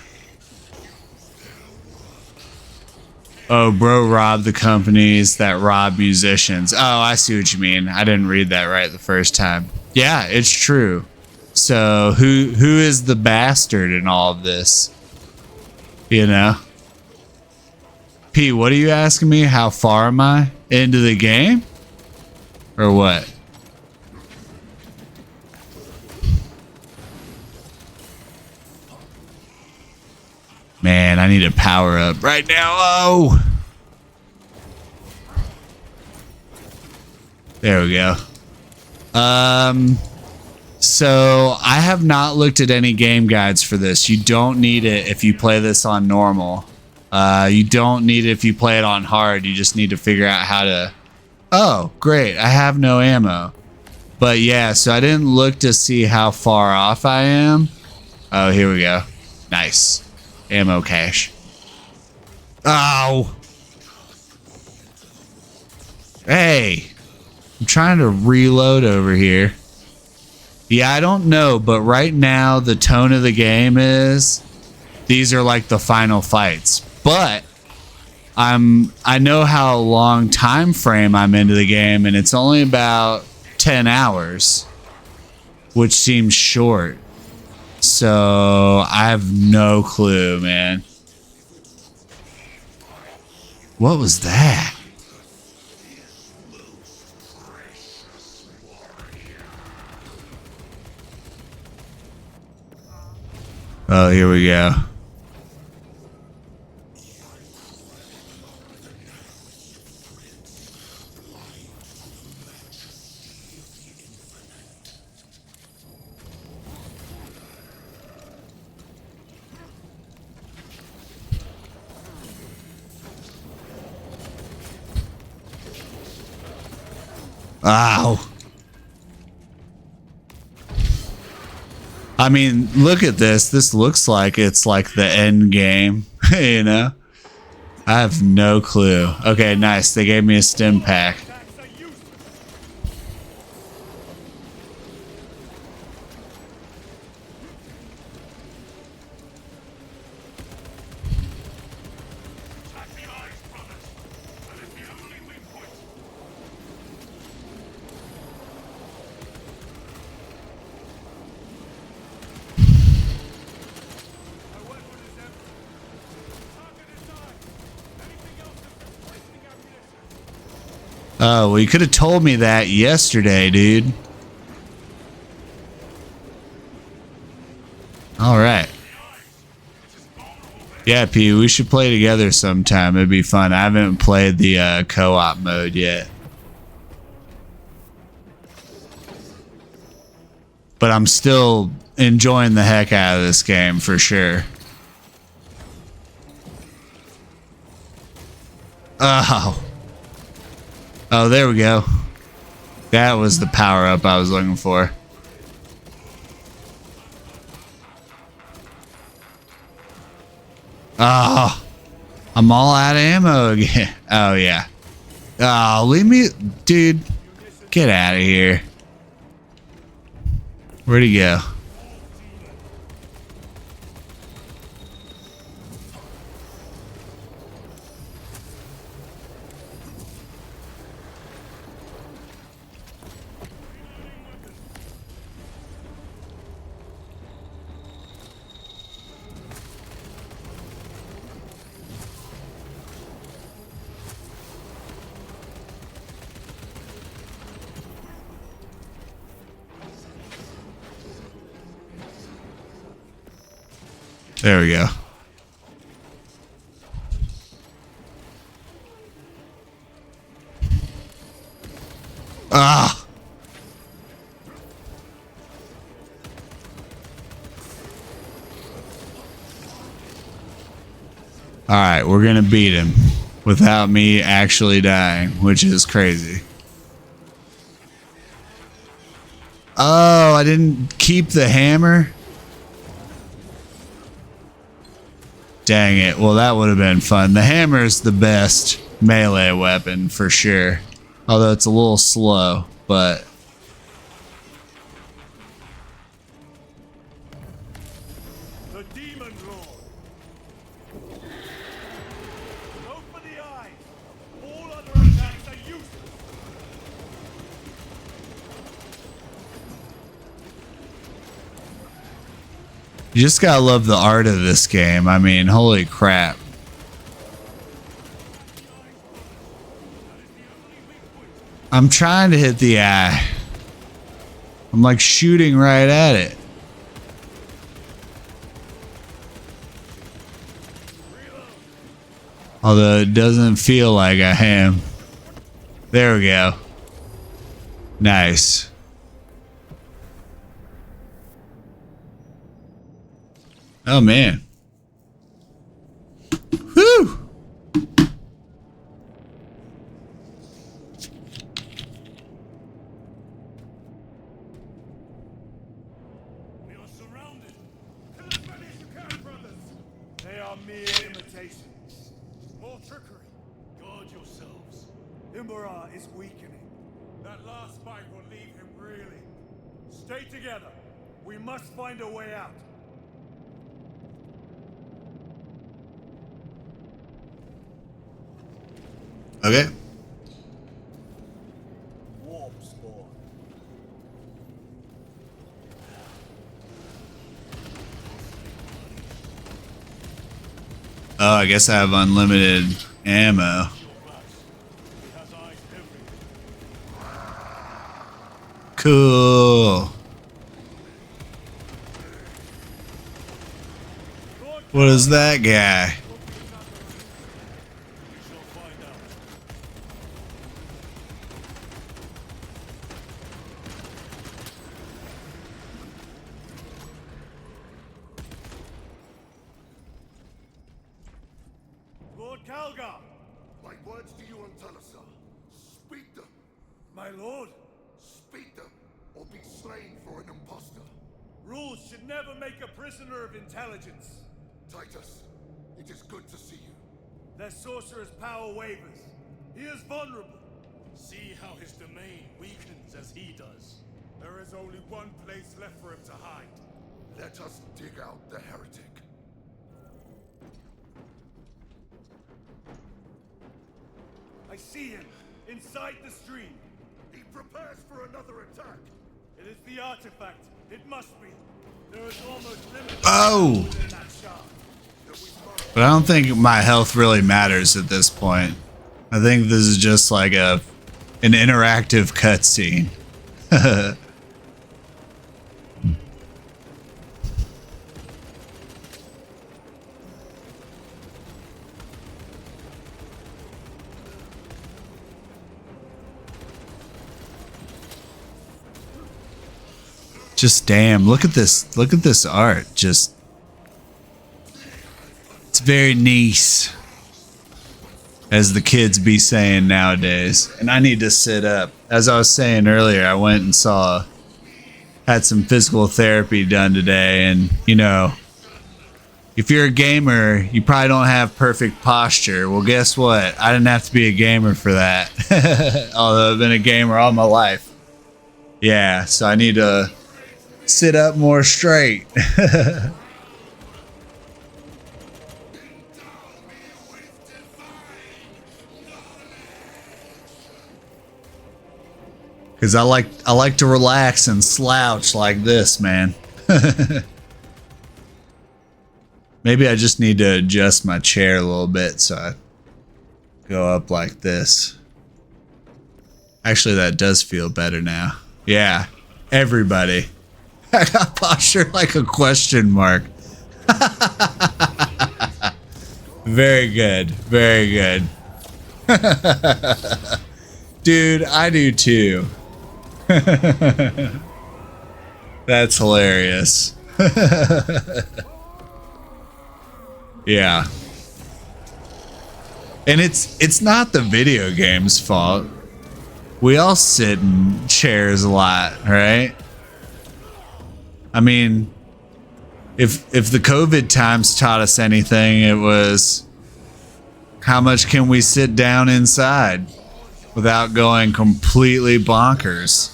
Oh, bro robbed the companies that rob musicians. Oh, I see what you mean. I didn't read that right the first time. Yeah, it's true. So who is the bastard in all of this? You know? P, what are you asking me? How far am I into the game? Or what? Man, I need a power up right now. Oh! There we go. So I have not looked at any game guides for this. You don't need it if you play this on normal. You don't need it if you play it on hard. You just need to figure out how to... Oh, great. I have no ammo. But yeah, so I didn't look to see how far off I am. Oh, here we go. Nice. Ammo cache. Ow! Hey! I'm trying to reload over here. Yeah, I don't know, but right now the tone of the game is these are like the final fights. But I know how long time frame I'm into the game, and it's only about 10 hours, which seems short. So I have no clue, man. What was that? Oh, here we go. Ow. I mean, look at this. This looks like it's like the end game, you know? I have no clue. Okay, nice. They gave me a stim pack. Oh, well, you could have told me that yesterday, dude. All right. Yeah, P, we should play together sometime. It'd be fun. I haven't played the co-op mode yet. But I'm still enjoying the heck out of this game for sure. Oh. Oh, there we go. That was the power-up I was looking for. Oh. I'm all out of ammo again. Oh, yeah. Oh, leave me... Dude, get out of here. Where'd he go? There we go. Ah. All right, we're going to beat him without me actually dying, which is crazy. Oh, I didn't keep the hammer. Dang it. Well, that would have been fun. The hammer's the best melee weapon for sure. Although it's a little slow, but... The Demon Lord. Go for the eye. All other attacks are useless. You just gotta love the art of this game. I mean, holy crap. I'm trying to hit the eye. I'm like shooting right at it. Although it doesn't feel like I am. There we go. Nice. Oh man. Whew. We are surrounded. Kill as many as you can, brothers. They are mere imitations. More trickery. Guard yourselves. Imbara is weakening. That last fight will leave him reeling. Stay together. We must find a way out. Okay. Warp spawn. Oh, I guess I have unlimited ammo. Cool. What is that guy? Lord Calgar! My words to you, Antalasa. Speak them. My lord! Speak them, or be slain for an impostor. Rules should never make a prisoner of intelligence. Titus, it is good to see you. Their sorcerer's power wavers. He is vulnerable. See how his domain weakens as he does. There is only one place left for him to hide. Let us dig out the heretic. I see him, inside the stream. He prepares for another attack. It is the artifact. It must be. There is almost limited Oh! within that shard. But I don't think my health really matters at this point. I think this is just like an interactive cutscene. Just damn, look at this art. Just, it's very nice, as the kids be saying nowadays. And I need to sit up. As I was saying earlier, I went and had some physical therapy done today, and you know, if you're a gamer, you probably don't have perfect posture. Well, guess what? I didn't have to be a gamer for that. Although I've been a gamer all my life. Yeah, so I need to sit up more straight. Cause I like to relax and slouch like this, man. Maybe I just need to adjust my chair a little bit so I go up like this. Actually, that does feel better now. Yeah, everybody. I got posture like a question mark. Very good. Very good. Dude, I do too. That's hilarious. Yeah. And it's not the video game's fault. We all sit in chairs a lot, right? I mean, if the COVID times taught us anything, it was how much can we sit down inside without going completely bonkers?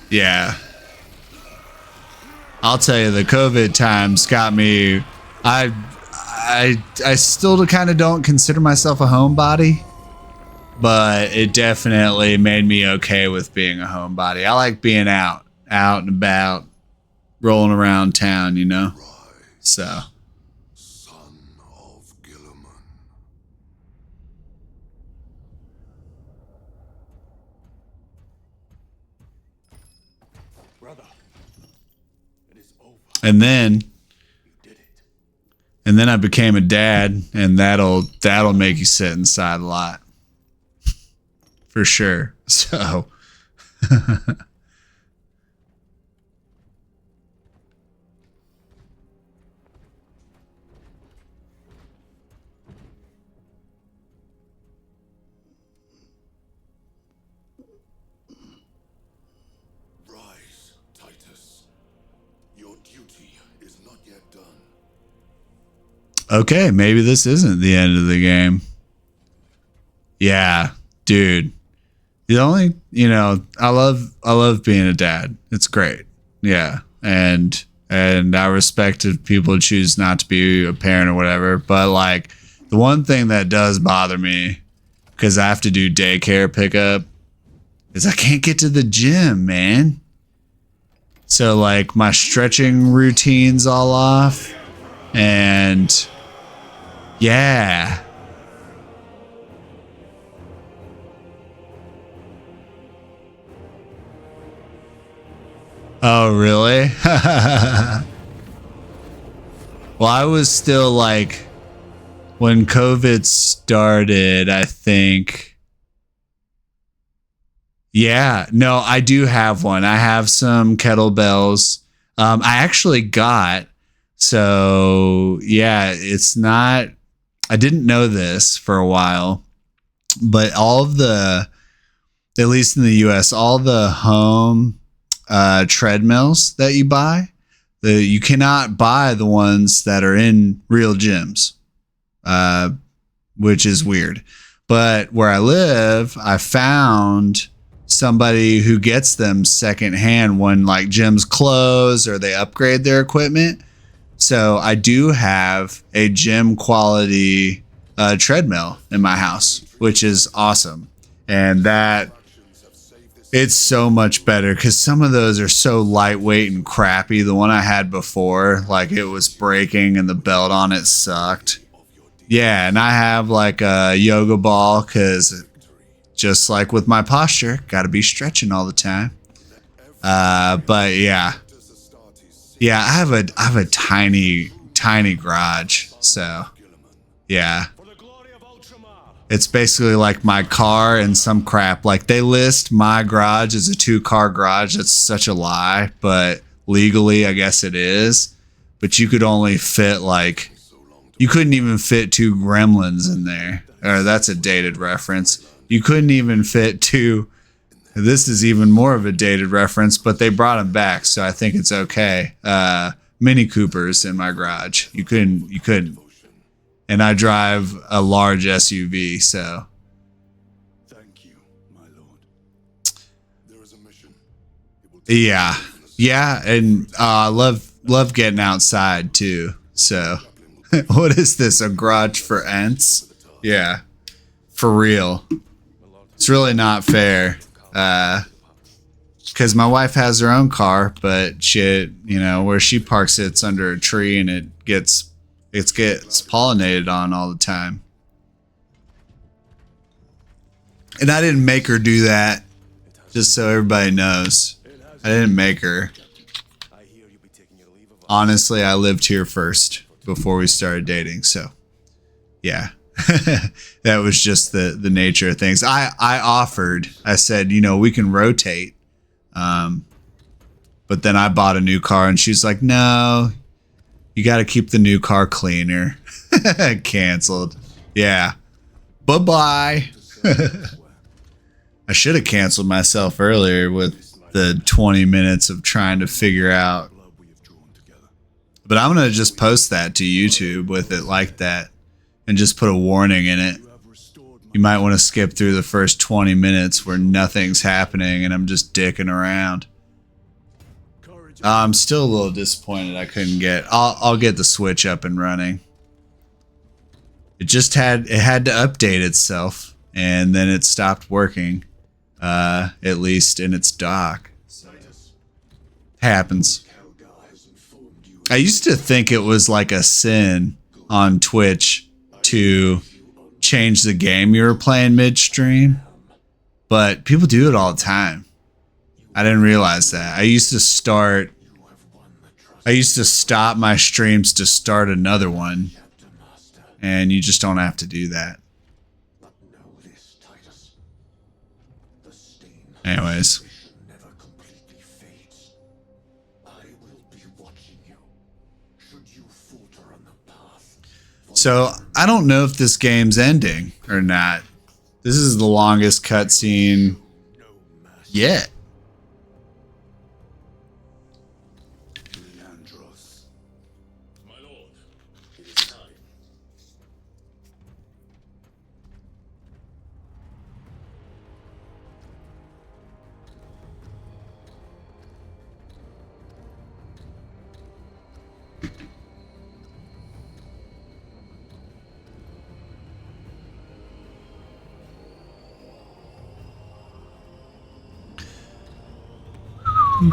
Yeah. I'll tell you, the COVID times got me. I still kind of don't consider myself a homebody, but it definitely made me okay with being a homebody. I like being out and about, rolling around town, you know? So. Son of Gilliman. Brother, it is over. And then You did it. I became a dad, and that'll make you sit inside a lot. For sure. So. Okay, maybe this isn't the end of the game. Yeah, dude. The only, I love being a dad. It's great. Yeah. And I respect if people choose not to be a parent or whatever, but like the one thing that does bother me, because I have to do daycare pickup, is I can't get to the gym, man. So like my stretching routine's all off, and yeah. Oh, really? Well, I was still like, when COVID started, I think. Yeah, no, I do have one. I have some kettlebells. I actually got, so yeah, it's not, I didn't know this for a while, but all of the, at least in the US, all the home treadmills that you buy, you cannot buy the ones that are in real gyms, which is weird. But where I live, I found somebody who gets them secondhand when like gyms close or they upgrade their equipment. So I do have a gym quality treadmill in my house, which is awesome. And that, it's so much better because some of those are so lightweight and crappy. The one I had before, like it was breaking and the belt on it sucked. Yeah, and I have like a yoga ball because just like with my posture, got to be stretching all the time. But yeah, I have a tiny garage, so yeah. It's basically like my car and some crap. Like they list my garage as a 2-car garage. That's such a lie, but legally, I guess it is. But you could only fit like, you couldn't even fit 2 gremlins in there. Or that's a dated reference. You couldn't even fit 2. This is even more of a dated reference, but they brought them back, so I think it's okay. Mini Coopers in my garage. You couldn't. And I drive a large SUV, so. Thank you, my lord. There is a mission. Yeah, and I love getting outside too. So, what is this? A garage for ants? Yeah, for real. It's really not fair. Because my wife has her own car, but shit, where she parks it's under a tree and it gets pollinated on all the time. And I didn't make her do that, just so everybody knows. I didn't make her. Honestly, I lived here first before we started dating, so yeah. That was just the nature of things. I offered, I said, we can rotate. But then I bought a new car and she's like, no, you got to keep the new car cleaner. Canceled. Yeah. Bye-bye. I should have canceled myself earlier with the 20 minutes of trying to figure out. But I'm going to just post that to YouTube with it like that and just put a warning in it. You might want to skip through the first 20 minutes where nothing's happening and I'm just dicking around. I'm still a little disappointed I couldn't get. I'll get the Switch up and running. It had to update itself, and then it stopped working. At least in its dock. Happens. I used to think it was like a sin on Twitch to change the game you were playing midstream, but people do it all the time. I didn't realize that. I used to stop my streams to start another one, and you just don't have to do that. Anyways. So, I don't know if this game's ending or not. This is the longest cutscene yet. My lord, it is time. At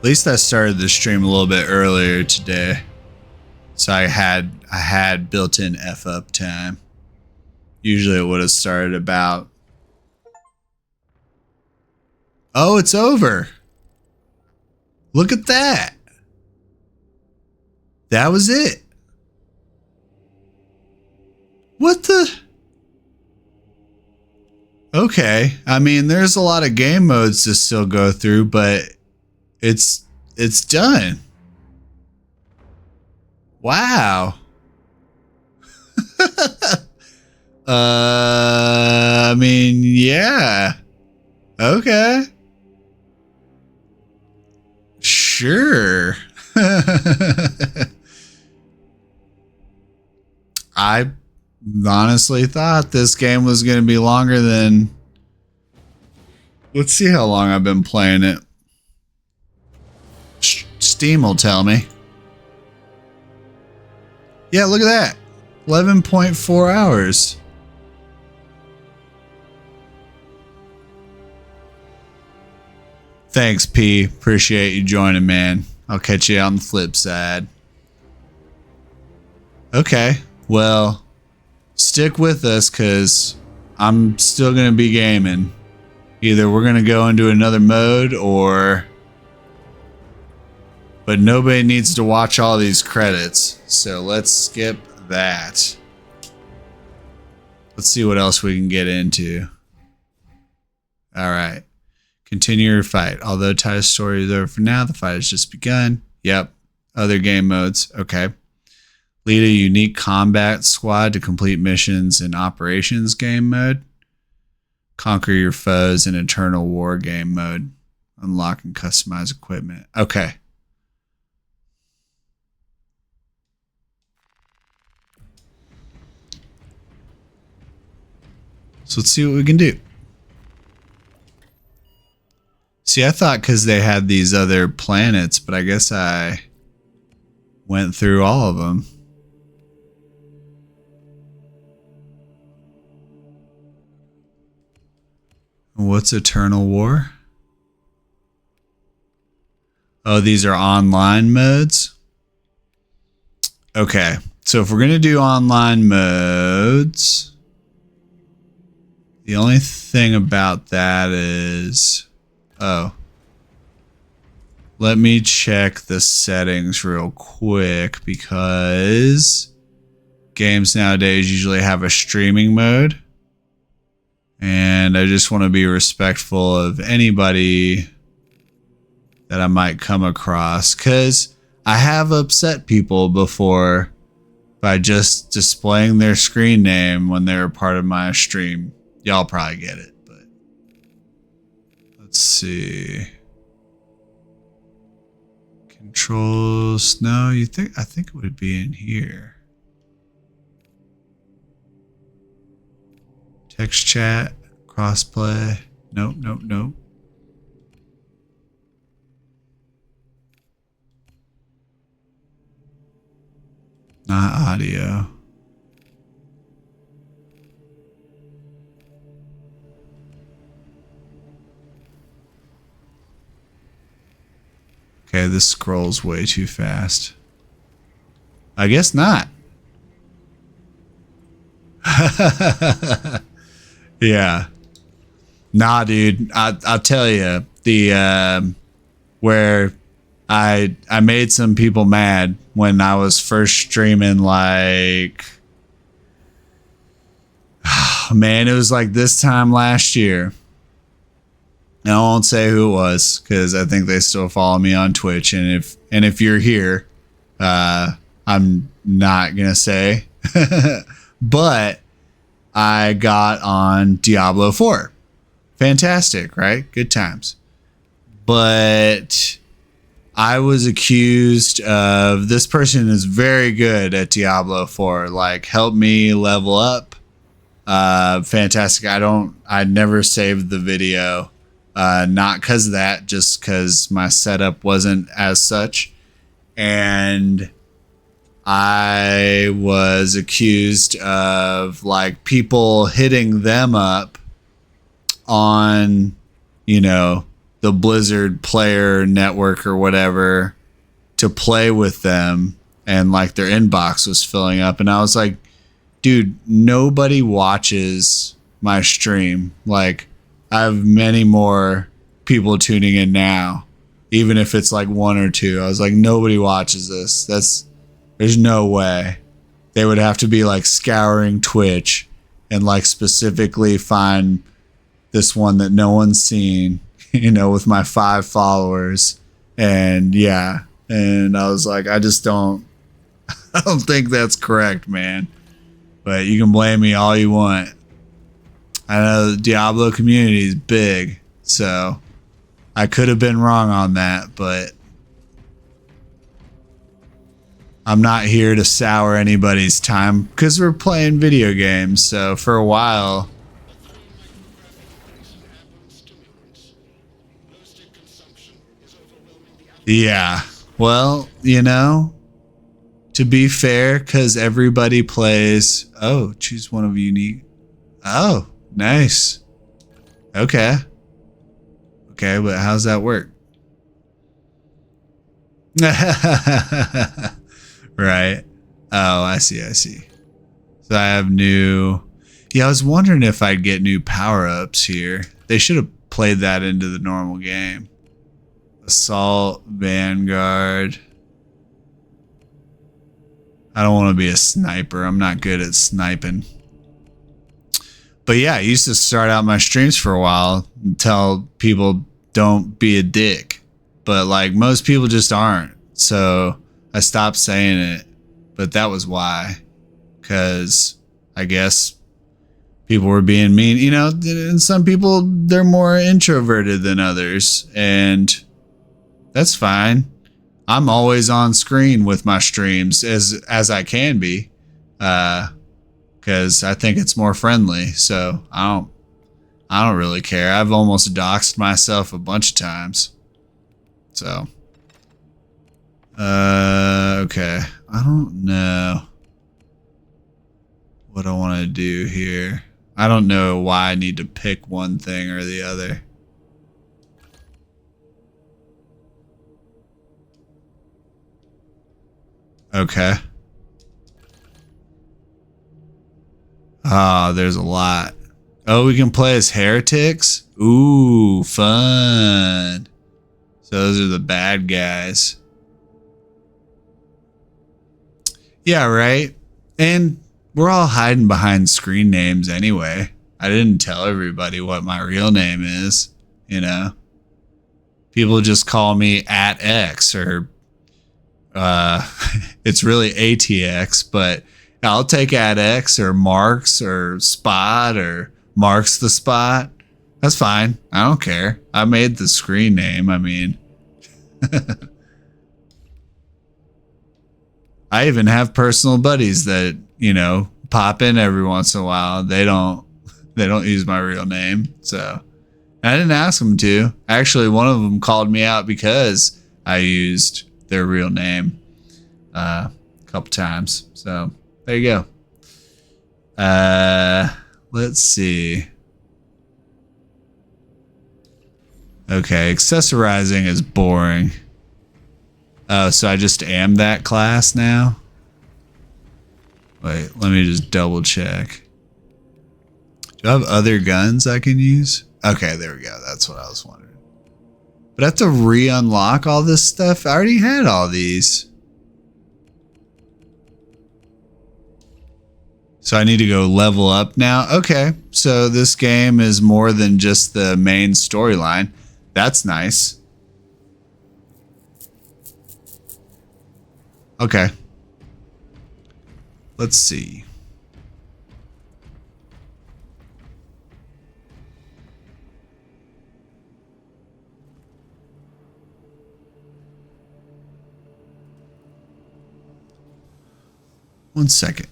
least I started the stream a little bit earlier today, so I had built-in F up time. Usually it would have started about. Oh, it's over. Look at that. That was it. What the? Okay. I mean, there's a lot of game modes to still go through, but it's done. Wow. I mean, yeah. Okay. Sure. I honestly thought this game was going to be longer than... Let's see how long I've been playing it. Steam will tell me. Yeah, look at that. 11.4 hours. Thanks, P. Appreciate you joining, man. I'll catch you on the flip side. Okay, well, stick with us because I'm still going to be gaming. Either we're going to go into another mode or... But nobody needs to watch all these credits, so let's skip that. Let's see what else we can get into. All right. Continue your fight. Although Ty's story is over for now, the fight has just begun. Yep. Other game modes. Okay. Lead a unique combat squad to complete missions in operations game mode. Conquer your foes in eternal war game mode. Unlock and customize equipment. Okay. So let's see what we can do. See, I thought because they had these other planets, but I guess I went through all of them. What's Eternal War? Oh, these are online modes? Okay, so if we're going to do online modes, the only thing about that is... Oh. Let me check the settings real quick because games nowadays usually have a streaming mode. And I just want to be respectful of anybody that I might come across because I have upset people before by just displaying their screen name when they're part of my stream. Y'all probably get it. Let's see. Controls. No, I think it would be in here. Text chat, crossplay. Nope, nope, nope. Not audio. Okay, this scrolls way too fast. I guess not. Yeah. Nah, dude. I'll tell you. The where I made some people mad when I was first streaming, like... Man, it was like this time last year. And I won't say who it was because I think they still follow me on Twitch. And if you're here, I'm not gonna say. But I got on Diablo 4. Fantastic, right? Good times. But I was accused of... This person is very good at Diablo 4. Like, help me level up. Fantastic. I never saved the video. Not because of that, just because my setup wasn't as such. And I was accused of like people hitting them up on, you know, the Blizzard player network or whatever to play with them, and like their inbox was filling up. And I was like, dude, nobody watches my stream. Like, I have many more people tuning in now, even if it's like one or two. I was like, nobody watches this. There's no way. They would have to be like scouring Twitch and like specifically find this one that no one's seen, you know, with my 5 followers. And yeah. And I was like, I don't think that's correct, man. But you can blame me all you want. I know the Diablo community is big, so I could have been wrong on that, but I'm not here to sour anybody's time because we're playing video games. So for a while, yeah. Well, you know, to be fair, because everybody plays. Oh, choose one of unique. Oh, nice. Okay. Okay, but how's that work? Right. Oh, I see. So I have new. Yeah, I was wondering if I'd get new power-ups here. They should have played that into the normal game. Assault, Vanguard. I don't want to be a sniper. I'm not good at sniping. But yeah, I used to start out my streams for a while and tell people don't be a dick. But like most people just aren't. So I stopped saying it. But that was why. Because I guess people were being mean. You know, and some people, they're more introverted than others. And that's fine. I'm always on screen with my streams as I can be. Because I think it's more friendly. So I don't really care. I've almost doxed myself a bunch of times. So okay. I don't know what I want to do here. I don't know why I need to pick one thing or the other. Okay. Ah, there's a lot. Oh, we can play as heretics? Ooh, fun. So those are the bad guys. Yeah, right? And we're all hiding behind screen names anyway. I didn't tell everybody what my real name is, you know? People just call me @X or it's really ATX, but I'll take @X or Marks or Spot or Marks the Spot. That's fine. I don't care. I made the screen name. I mean, I even have personal buddies that, you know, pop in every once in a while. They don't use my real name. So I didn't ask them to. Actually, one of them called me out because I used their real name a couple times. So there you go. Let's see. Okay, accessorizing is boring. Oh, so I just am that class now? Wait, let me just double check. Do I have other guns I can use? Okay, there we go. That's what I was wondering. But I have to re-unlock all this stuff? I already had all these. So I need to go level up now? Okay, so this game is more than just the main storyline. That's nice. Okay. Let's see. One second.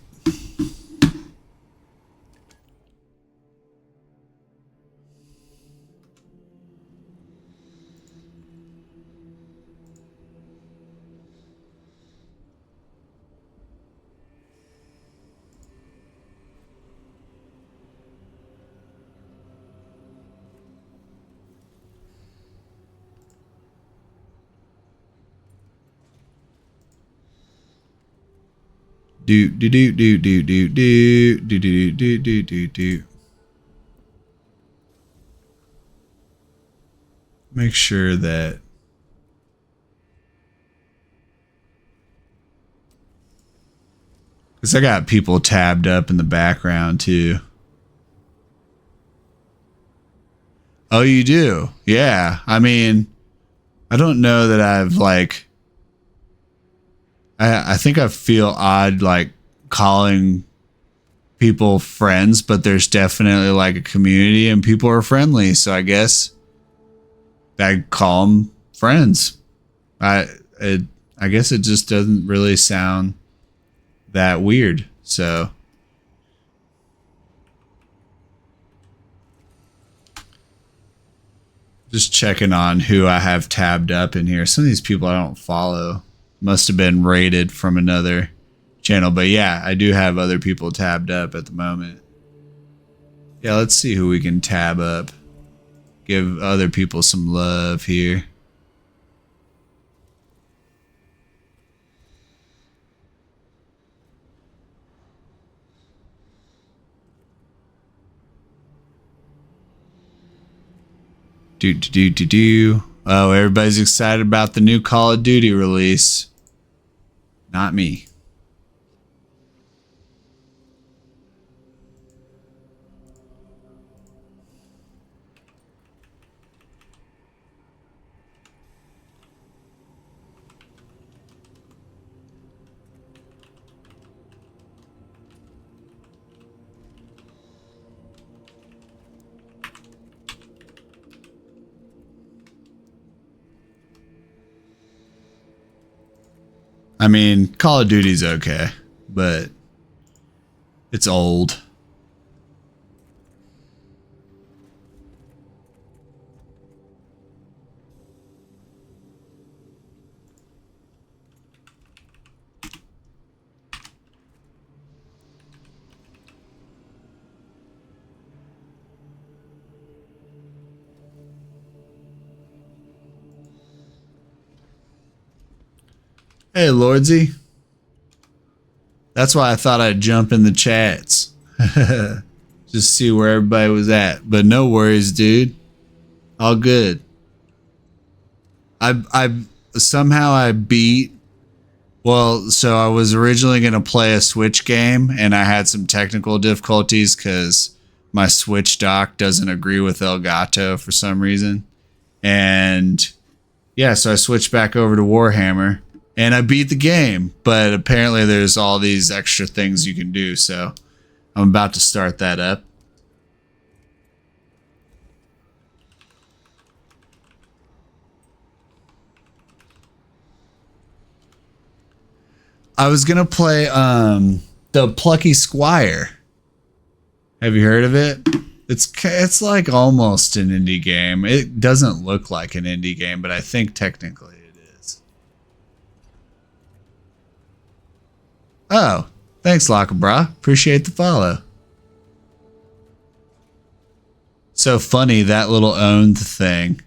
Do do do do do do do do do do do do do. Make sure that because I got people tabbed up in the background too. Oh, you do? Yeah. I mean, I don't know that I've like. I think I feel odd like calling people friends, but there's definitely like a community and people are friendly. So I guess I call them friends. I guess it just doesn't really sound that weird. So just checking on who I have tabbed up in here. Some of these people I don't follow must have been rated from another channel, but yeah, I do have other people tabbed up at the moment. Yeah, let's see who we can tab up. Give other people some love here. Do. Oh, everybody's excited about the new Call of Duty release. Not me. I mean, Call of Duty's okay, but it's old. Hey, Lordsy. That's why I thought I'd jump in the chats. Just see where everybody was at. But no worries, dude. All good. I somehow I beat. Well, so I was originally going to play a Switch game, and I had some technical difficulties because my Switch dock doesn't agree with Elgato for some reason. And yeah, so I switched back over to Warhammer. And I beat the game, but apparently there's all these extra things you can do, so I'm about to start that up. I was gonna play the Plucky Squire. Have you heard of it? It's like almost an indie game. It doesn't look like an indie game, but I think technically it is. Oh, thanks, Lockabra. Appreciate the follow. So funny, that little owned thing.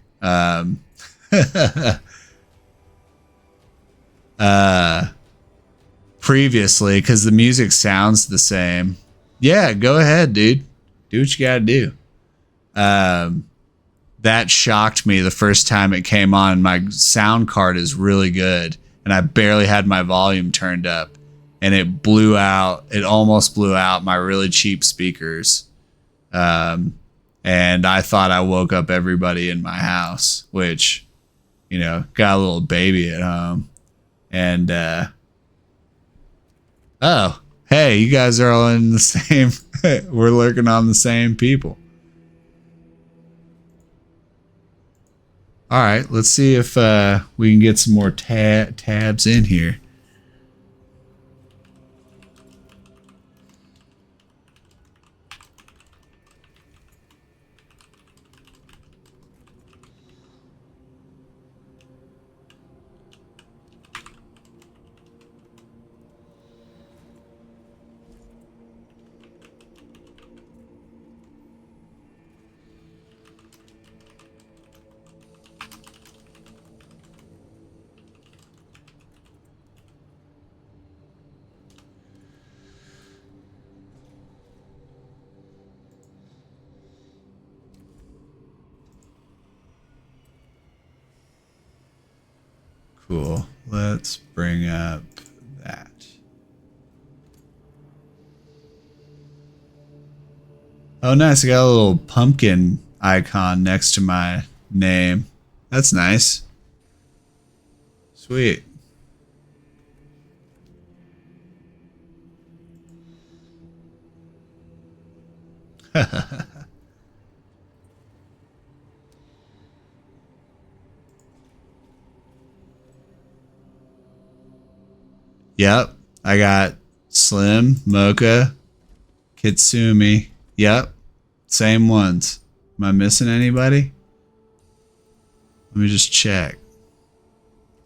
Previously, because the music sounds the same. Yeah, go ahead, dude. Do what you gotta do. That shocked me the first time it came on. My sound card is really good, and I barely had my volume turned up. And it blew out. It almost blew out my really cheap speakers. And I thought I woke up everybody in my house, which, you know, got a little baby at home. And, oh, hey, you guys are all in the same, we're lurking on the same people. All right, let's see if we can get some more tabs in here. Cool. Let's bring up that. Oh, nice. I got a little pumpkin icon next to my name. That's nice. Sweet. Yep. I got Slim, Mocha, Kitsumi. Yep. Same ones. Am I missing anybody? Let me just check.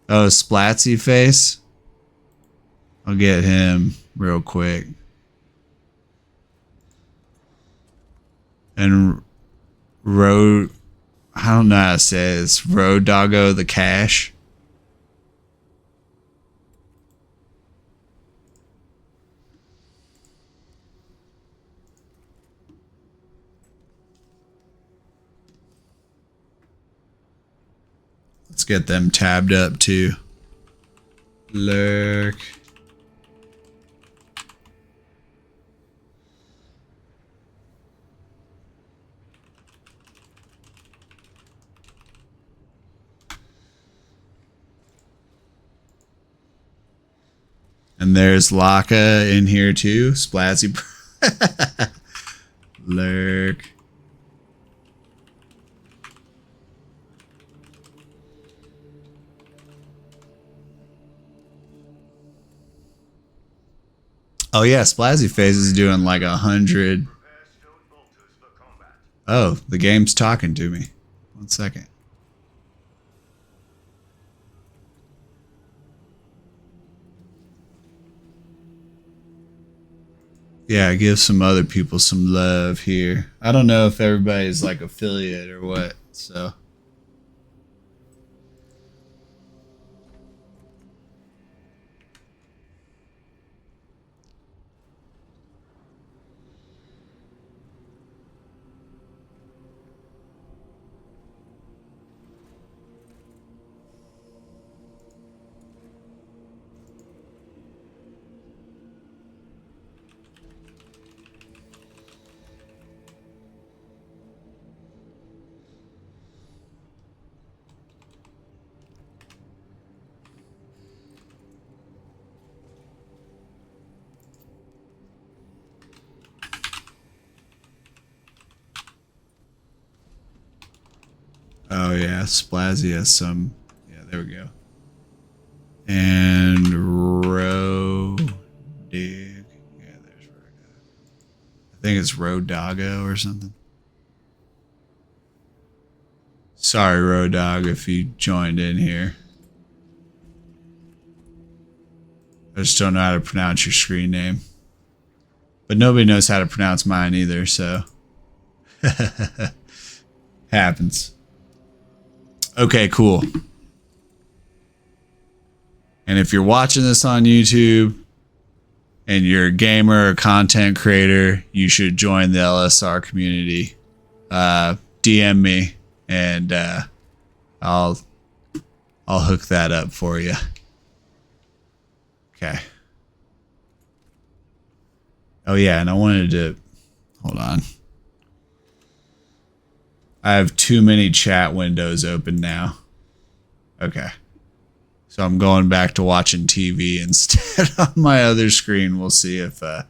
Oh, Splatzy Face. I'll get him real quick. And Road, I don't know how to say this. Road Doggo the Cash. Let's get them tabbed up too. Lurk. And there's Laka in here too. Splatzy. Lurk. Oh yeah, Splatzy Face is doing like 100. Oh, the game's talking to me. 1 second. Yeah, give some other people some love here. I don't know if everybody's like affiliate or what, so. Oh yeah, Splazzy has some. Yeah, there we go. And Rodig. Yeah, there's Rodig. I think it's Rodago or something. Sorry, Rodog, if you joined in here. I just don't know how to pronounce your screen name. But nobody knows how to pronounce mine either, so. Happens. Okay, cool. And if you're watching this on YouTube and you're a gamer or content creator, you should join the LSR community. DM me and I'll hook that up for you. Okay. Oh yeah, and I wanted to hold on. I have too many chat windows open now. Okay. So I'm going back to watching TV instead on my other screen. We'll see if the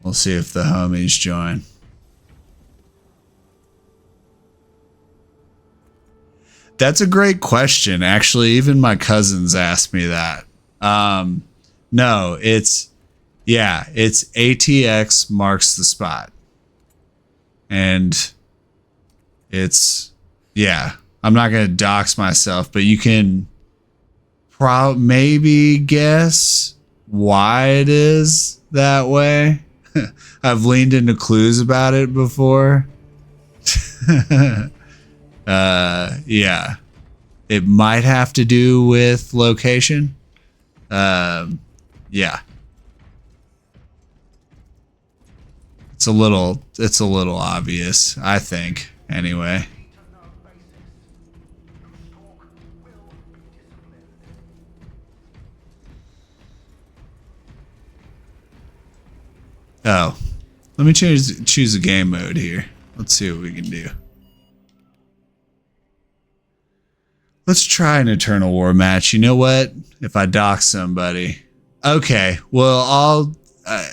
homies join. That's a great question. Actually, even my cousins asked me that. No, it's ATX marks the spot. And it's, yeah, I'm not going to dox myself, but you can maybe guess why it is that way. I've leaned into clues about it before. Yeah, it might have to do with location. Yeah. It's a little obvious, I think, anyway. Oh, let me choose a game mode here. Let's see what we can do. Let's try an Eternal War match. You know what? If I dox somebody. Okay, well, I'll,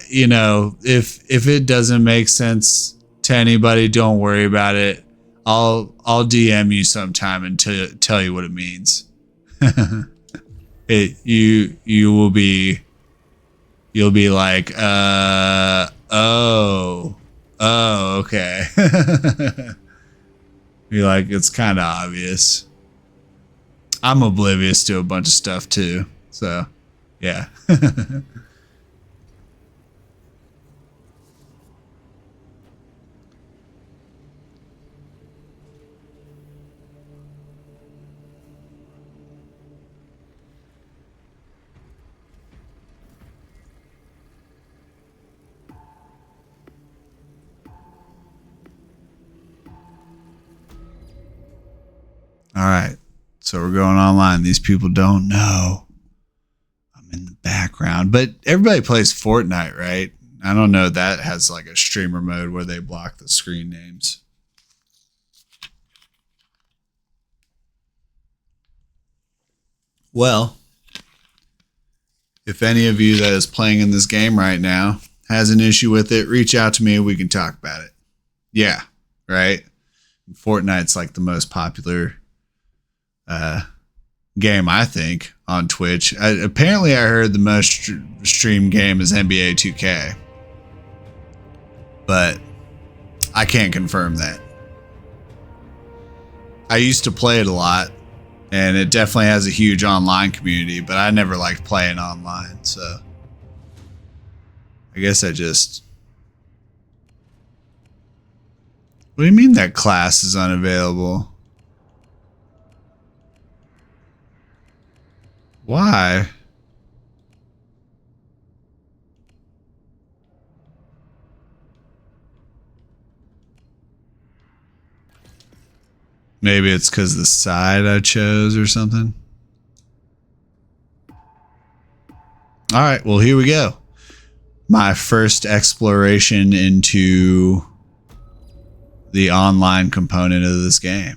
you know, if it doesn't make sense to anybody, don't worry about it. I'll DM you sometime and tell you what it means. You'll be like, oh, okay. Be like, it's kind of obvious. I'm oblivious to a bunch of stuff too, so yeah. All right. So we're going online. These people don't know I'm in the background, but everybody plays Fortnite, right? I don't know. That has like a streamer mode where they block the screen names. Well, if any of you that is playing in this game right now has an issue with it, reach out to me. We can talk about it. Yeah, right? Fortnite's like the most popular game, I think, on Twitch. Apparently, I heard the most streamed game is NBA 2K, but I can't confirm that. I used to play it a lot, and it definitely has a huge online community, but I never liked playing online, so I guess I just... What do you mean that class is unavailable? Why? Maybe it's because the side I chose or something. All right, well, here we go. My first exploration into the online component of this game.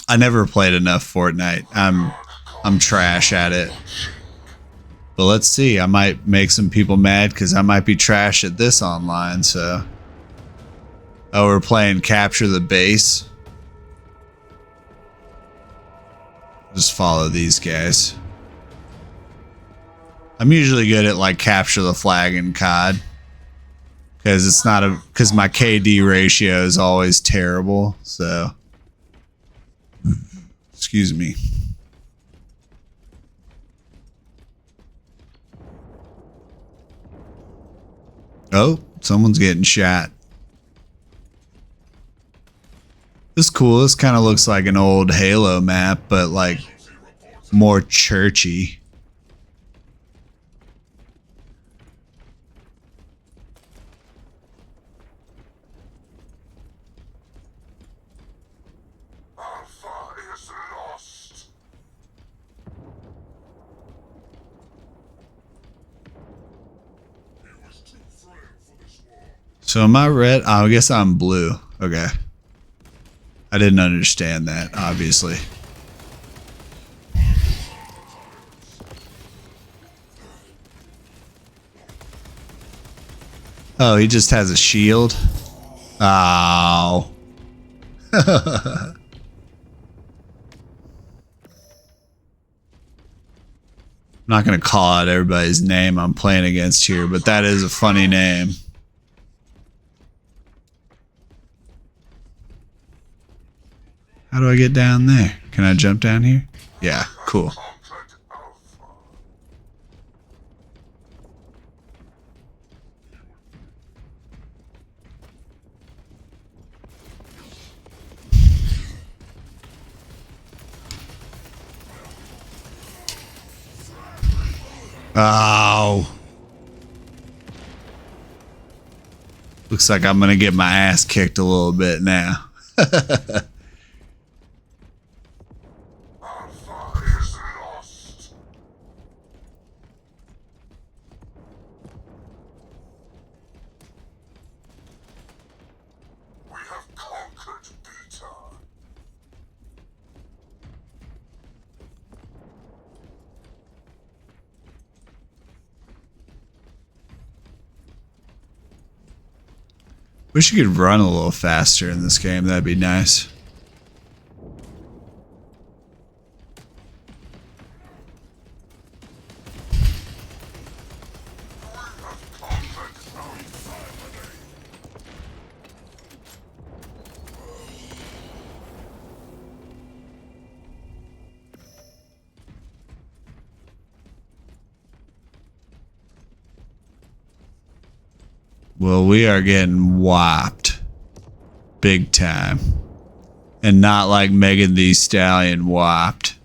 I never played enough Fortnite. I'm trash at it. But let's see. I might make some people mad because I might be trash at this online, so. Oh, we're playing Capture the Base. Just follow these guys. I'm usually good at like Capture the Flag in COD. Because it's not a... Because my KD ratio is always terrible, so. Excuse me. Oh, someone's getting shot. This is cool. This kind of looks like an old Halo map, but like more churchy. So am I red? Oh, I guess I'm blue. Okay. I didn't understand that, obviously. Oh, he just has a shield? Oh. I'm not going to call out everybody's name I'm playing against here, but that is a funny name. How do I get down there? Can I jump down here? Yeah, cool. Oh. Looks like I'm gonna get my ass kicked a little bit now. Wish you could run a little faster in this game. That'd be nice. Well, we are getting whopped big time. And not like Megan Thee Stallion whopped.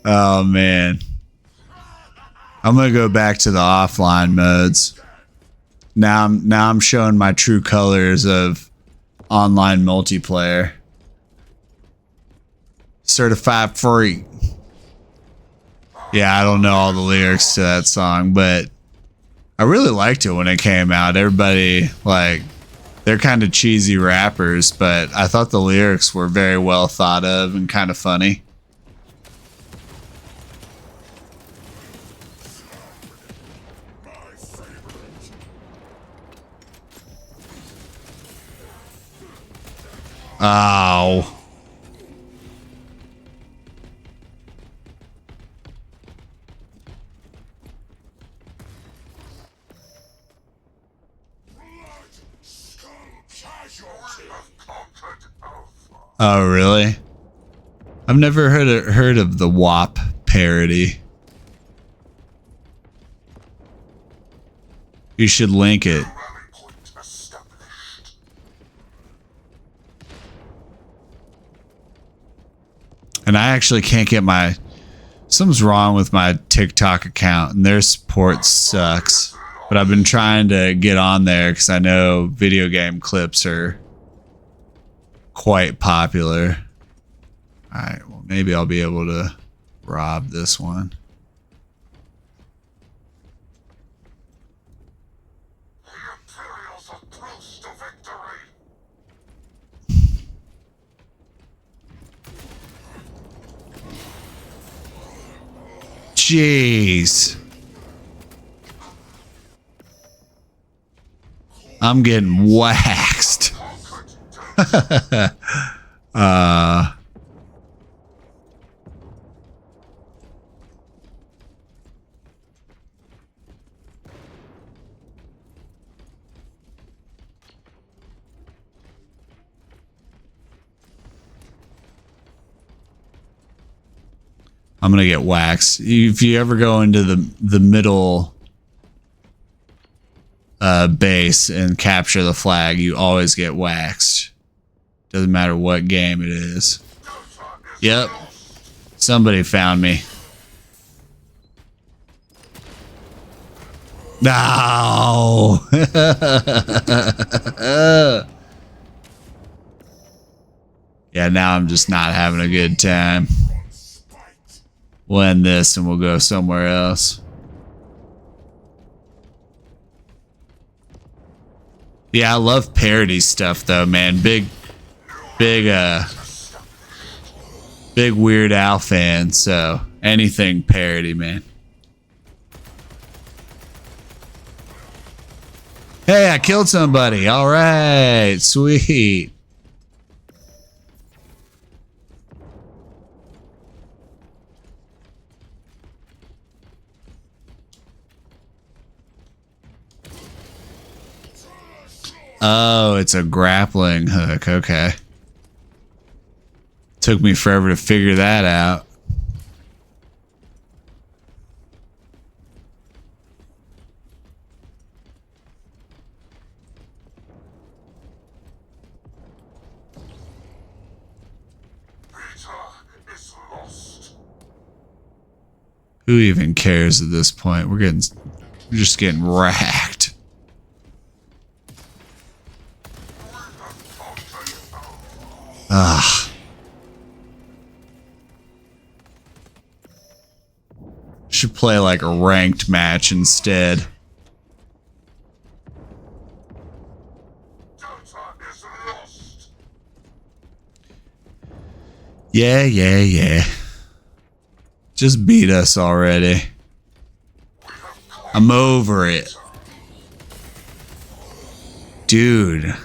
Oh man. I'm gonna go back to the offline modes. Now I'm showing my true colors of online multiplayer. Certified freak. Yeah, I don't know all the lyrics to that song, but I really liked it when it came out. Everybody, like, they're kind of cheesy rappers, but I thought the lyrics were very well thought of and kind of funny. Ow. Oh, really? I've never heard of the WAP parody. You should link it. And I actually can't get my... Something's wrong with my TikTok account, and their support sucks. But I've been trying to get on there because I know video game clips are quite popular. Alright, well, maybe I'll be able to rob this one. Jeez. I'm getting waxed. I'm gonna get waxed. If you ever go into the middle base and capture the flag, you always get waxed. Doesn't matter what game it is. Yep. Somebody found me. No. Yeah, now I'm just not having a good time. We'll end this and we'll go somewhere else. Yeah, I love parody stuff though, man. Big Weird Al fan, so anything parody, man. Hey, I killed somebody. All right, sweet. Oh, it's a grappling hook. Okay. Took me forever to figure that out. Who even cares at this point? We're just getting racked. Ah. Should play like a ranked match instead. Yeah. Just beat us already. I'm over it. Dude.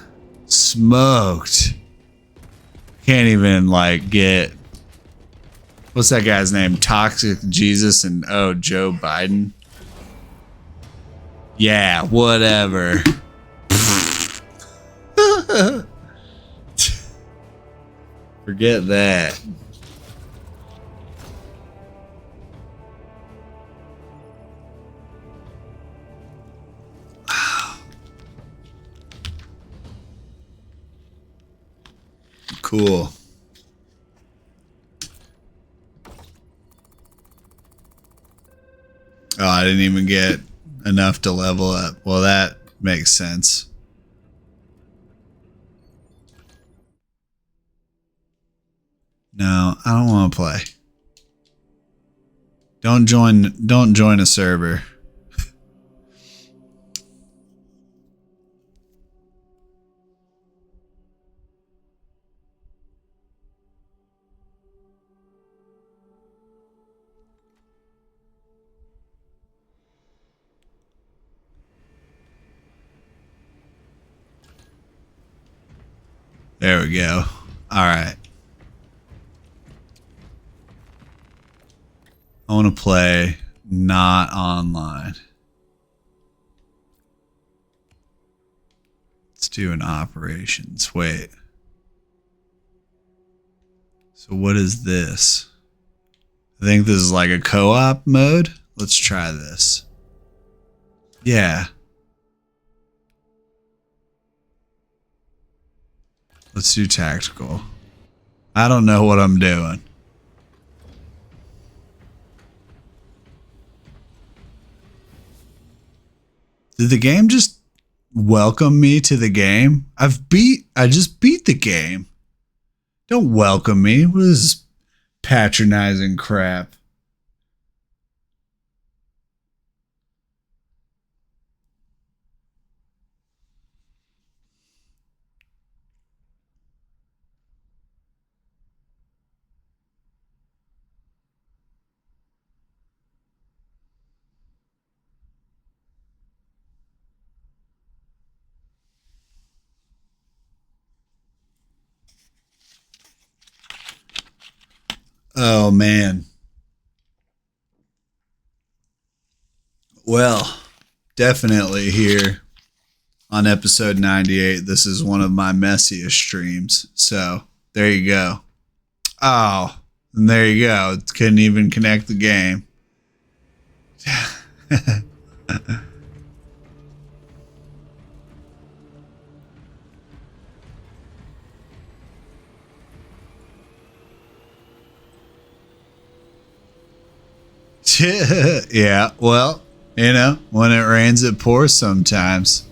Smoked. Can't even, like, get... What's that guy's name? Toxic Jesus and, oh, Joe Biden? Yeah, whatever. Forget that. Cool. Oh, I didn't even get enough to level up. Well, that makes sense. No, I don't want to play. Don't join a server. There we go. All right. I want to play not online. Let's do an operations. Wait. So what is this? I think this is like a co-op mode. Let's try this. Yeah. Let's do tactical. I don't know what I'm doing. Did the game just welcome me to the game? I just beat the game. Don't welcome me. What is this patronizing crap? Oh, man. Well, definitely here on episode 98, this is one of my messiest streams. So, there you go. Oh, and there you go. Couldn't even connect the game. Yeah, well, you know, when it rains, it pours sometimes.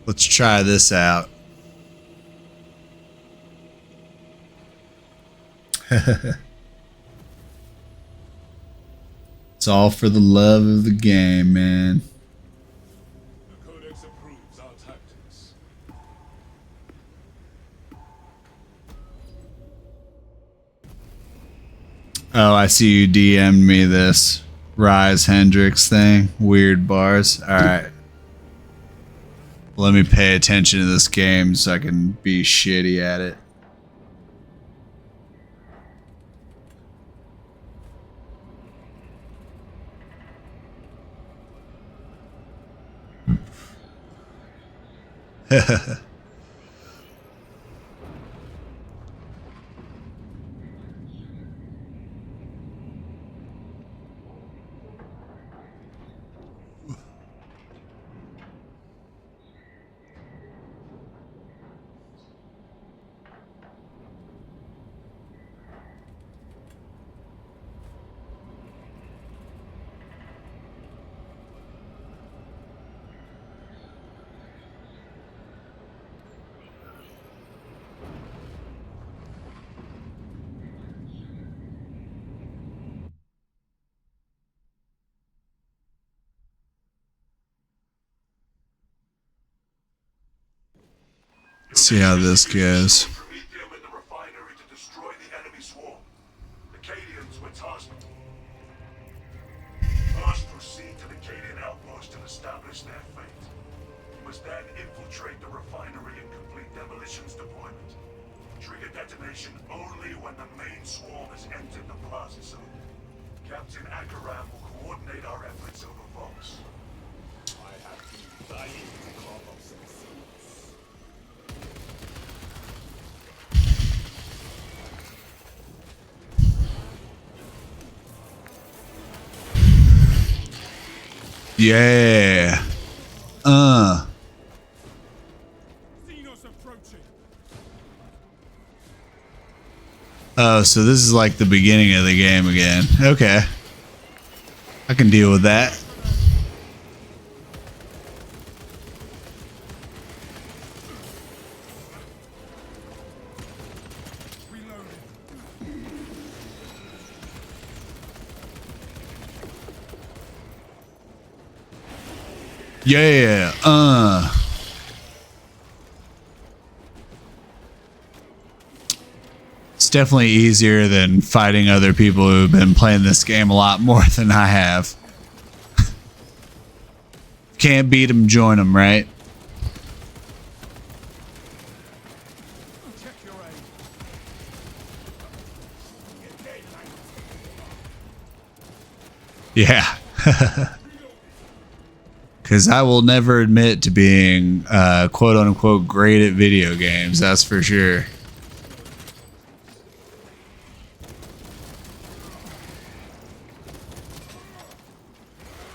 Let's try this out. It's all for the love of the game, man. The Codex approves our tactics. Oh, I see you DM'd me this Rise Hendrix thing. Weird bars. All right. Let me pay attention to this game so I can be shitty at it. See how this goes. Meet them in the refinery to destroy the enemy swarm. The Cadians were tasked. First, proceed to the Cadian outpost and establish their fate. You must then infiltrate the refinery and complete demolitions deployment. Trigger detonation only when the main swarm has entered the plaza zone. Captain Akaram will coordinate our efforts over Vox. I have been dying to carve up some seeds. Yeah. Xenos approaching. Oh, so this is like the beginning of the game again. Okay. I can deal with that. Reloading. Yeah. It's definitely easier than fighting other people who've been playing this game a lot more than I have. Can't beat them, join them, right? Check your aim. Yeah. Because I will never admit to being quote unquote great at video games, that's for sure.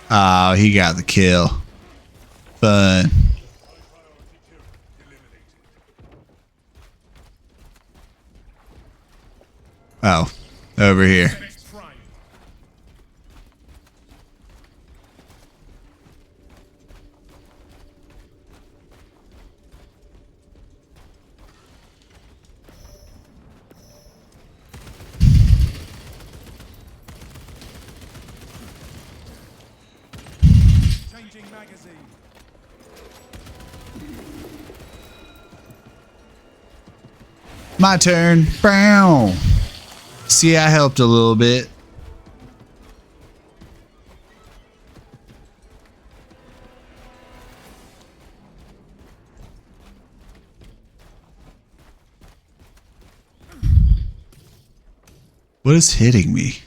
Oh, he got the kill. Fun. Oh, over here. Next prime. Changing magazine. My turn. Bow. See, I helped a little bit. What is hitting me?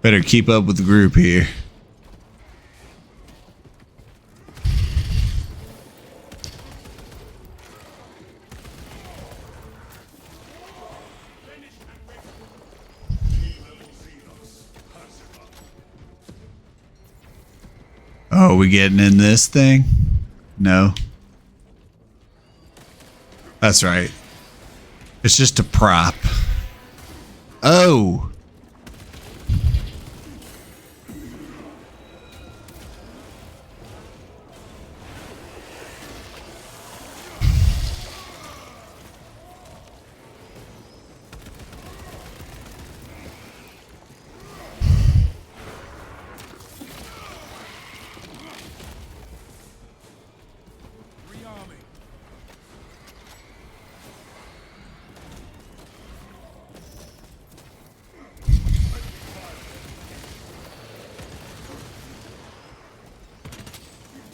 Better keep up with the group here. Oh, are we getting in this thing? No. That's right. It's just a prop. Oh. Rearming.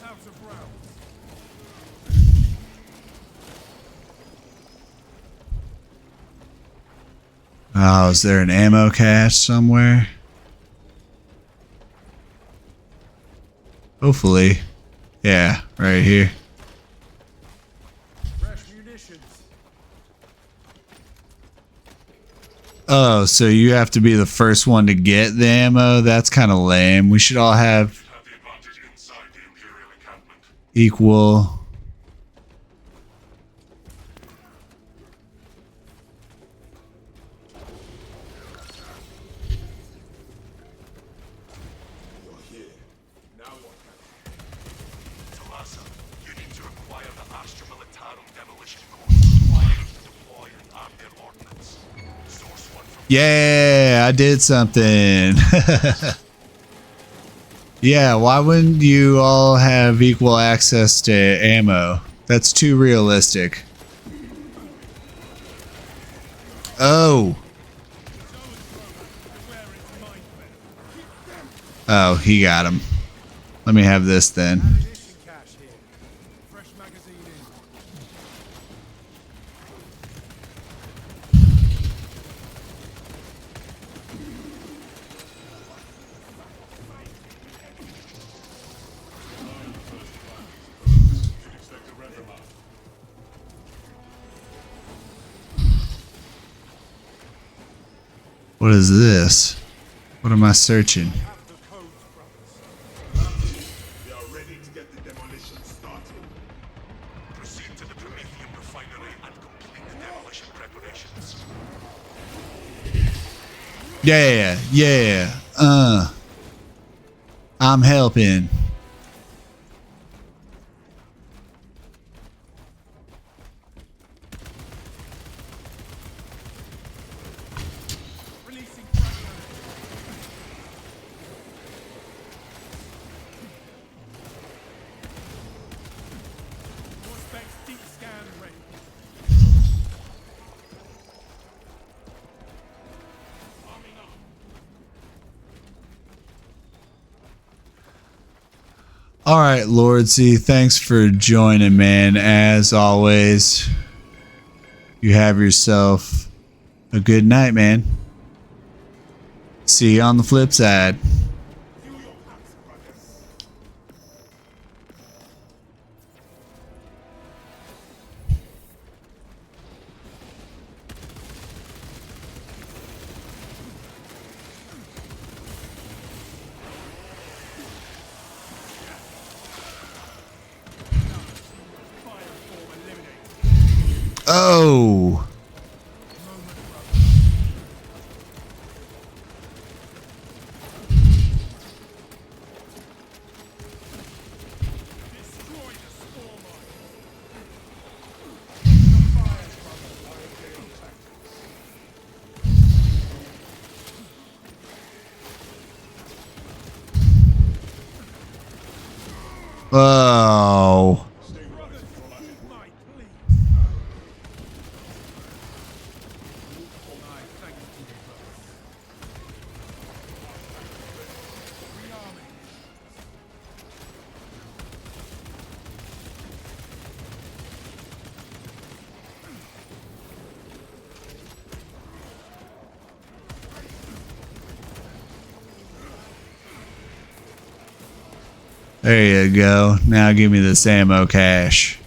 Out of rounds. Oh, is there an ammo cache somewhere? Hopefully. Yeah, right here. Fresh munitions. Oh, so you have to be the first one to get the ammo? That's kind of lame. We should all have Have the advantage inside the Imperial encampment. equal. Talasa, you need to acquire the Astra Militarum demolition course required to deploy and arm their ordnance. Source one from Yeah, I did something. Yeah, why wouldn't you all have equal access to ammo? That's too realistic. Oh. Oh, he got him. Let me have this then. Ammunition cache here. Fresh magazine in. What is this? What am I searching? Have the codes, brothers. We are ready to get the demolition started. Proceed to the Promethean refinery and complete the demolition preparations. Yeah, yeah. I'm helping. Releasing fragment. Suspects deep scan ready. Arming up. All right, Lord Z, thanks for joining, man. As always, you have yourself a good night, man. See you on the flip side. Do your parts, brothers. Fireform eliminated. Oh. Destroy the spore mine. The fire, brothers. Oh. Brothers, might please. I thank you, brothers. Rearming. There you go. Now give me this ammo cache.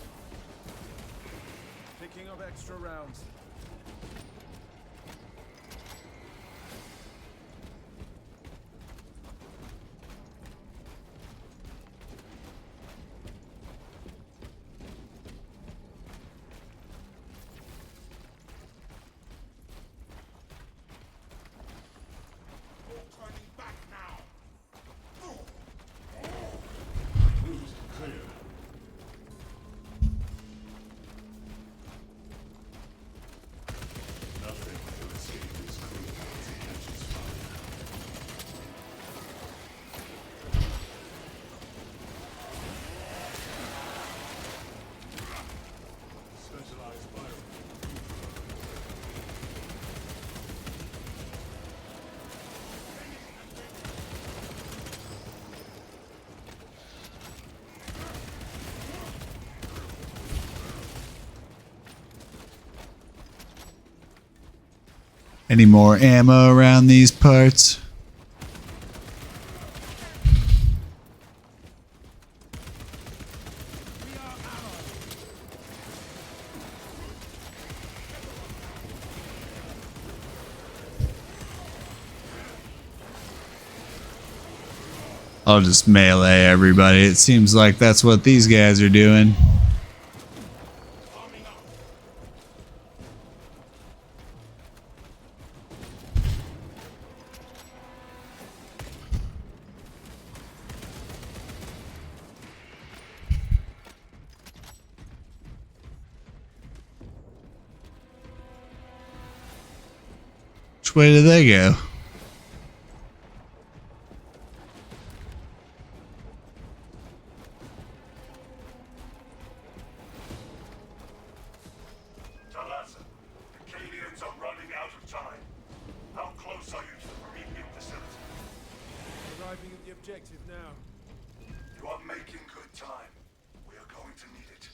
Picking up extra rounds. Turning back now. Nothing will escape this crew once it catches fire. Specialized fire. Any more ammo around these parts? We are allies. I'll just melee everybody. It seems like that's what these guys are doing. Arming up. Which way do they go? Arriving at the objective now. You are making good time. We are going to need it.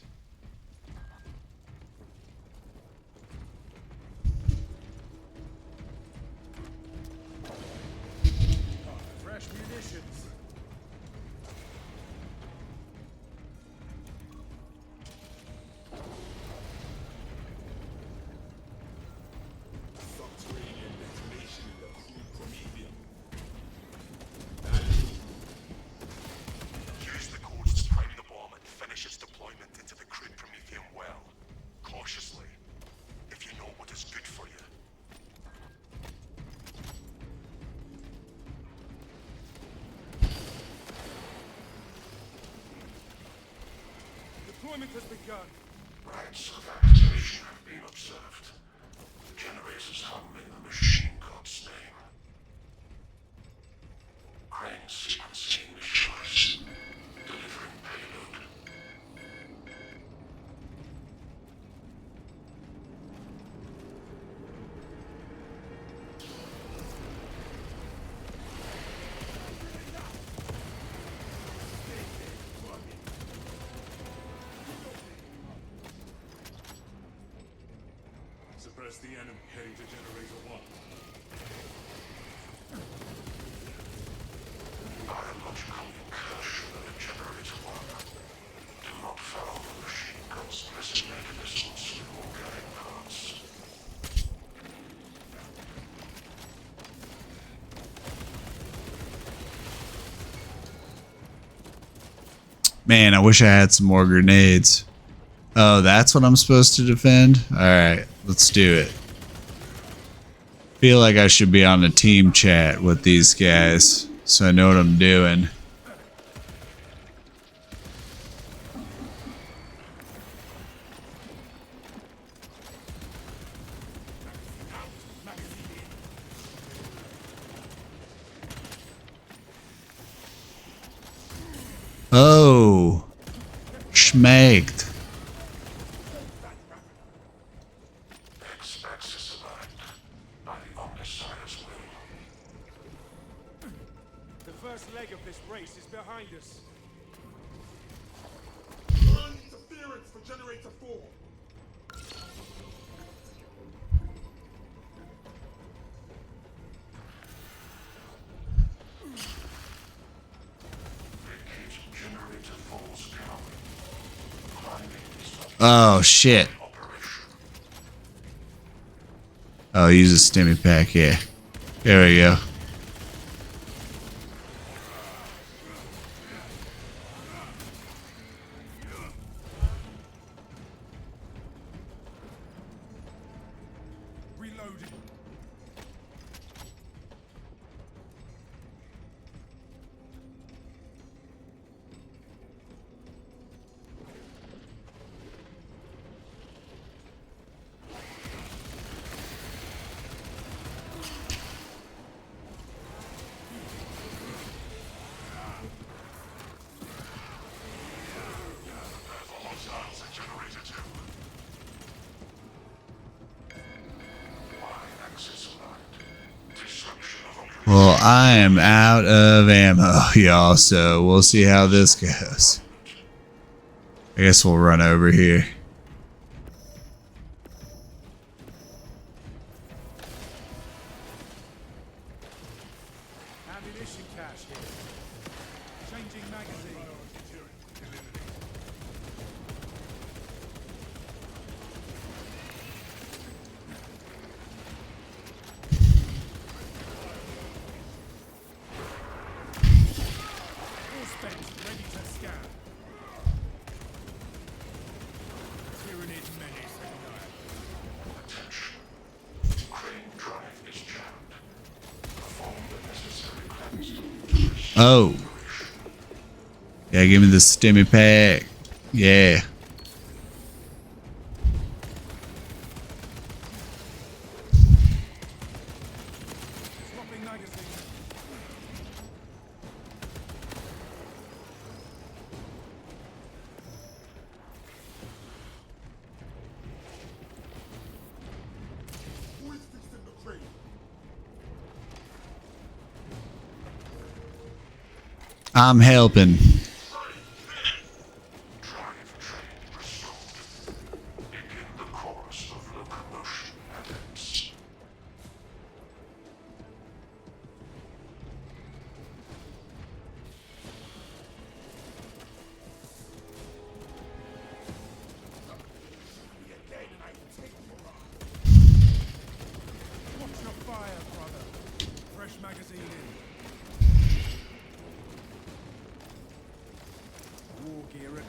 Fresh munitions. Subterranean detonation in the crude Prometheum. Use the codes to prime the bomb and finish its deployment into the crude Prometheum well. Cautiously, if you know what is good for you. Deployment has begun. Rites of activation have been observed. The generators humming the machine god's name. Crane sequencing initialized. Delivering payload. Suppress the enemy heading to generator 1. Biological incursion of a generator 1. Do not foul the machine god's missing mechanisms with organic parts. Man, I wish I had some more grenades. Oh, that's what I'm supposed to defend? Alright, let's do it. Feel like I should be on a team chat with these guys, so I know what I'm doing. Oh, schmeckt. X-axis aligned by the Omnissiah's will. The first leg of this race is behind us. Burn interference for generator 4. Vacate generator 4's count. Climbing is Oh, shit. operation. Oh, use a stimmy pack, yeah. There we go. Reloading. Hostiles at generator 2. Y-axis aligned. Disruption of operation. Well, I am out of ammo, y'all, so we'll see how this goes. I guess we'll run over here. Ammunition cache here. Changing magazine. All spent, ready to scan. Tyranid menace ignited. Attention. Crane drive is jammed. Perform the necessary cleanse. Oh. Yeah, give me the stimmy pack. Yeah. Swapping magazine. Who is fixing the crane? I'm helping. The chorus of locomotion ends. Watch your fire, brother. Fresh magazine in. War gear required.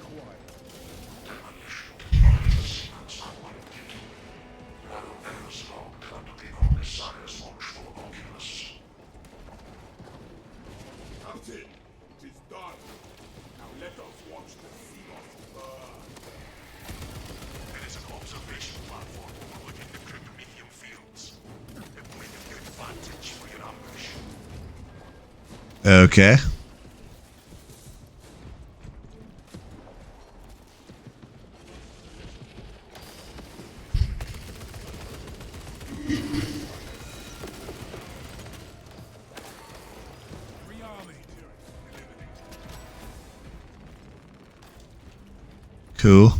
Captain, it is done. Now let us watch the seagulls burn. There is an observation platform overlooking the Kryptometium fields. It will make a good vantage for your ambush. Okay. Rearming. Cool.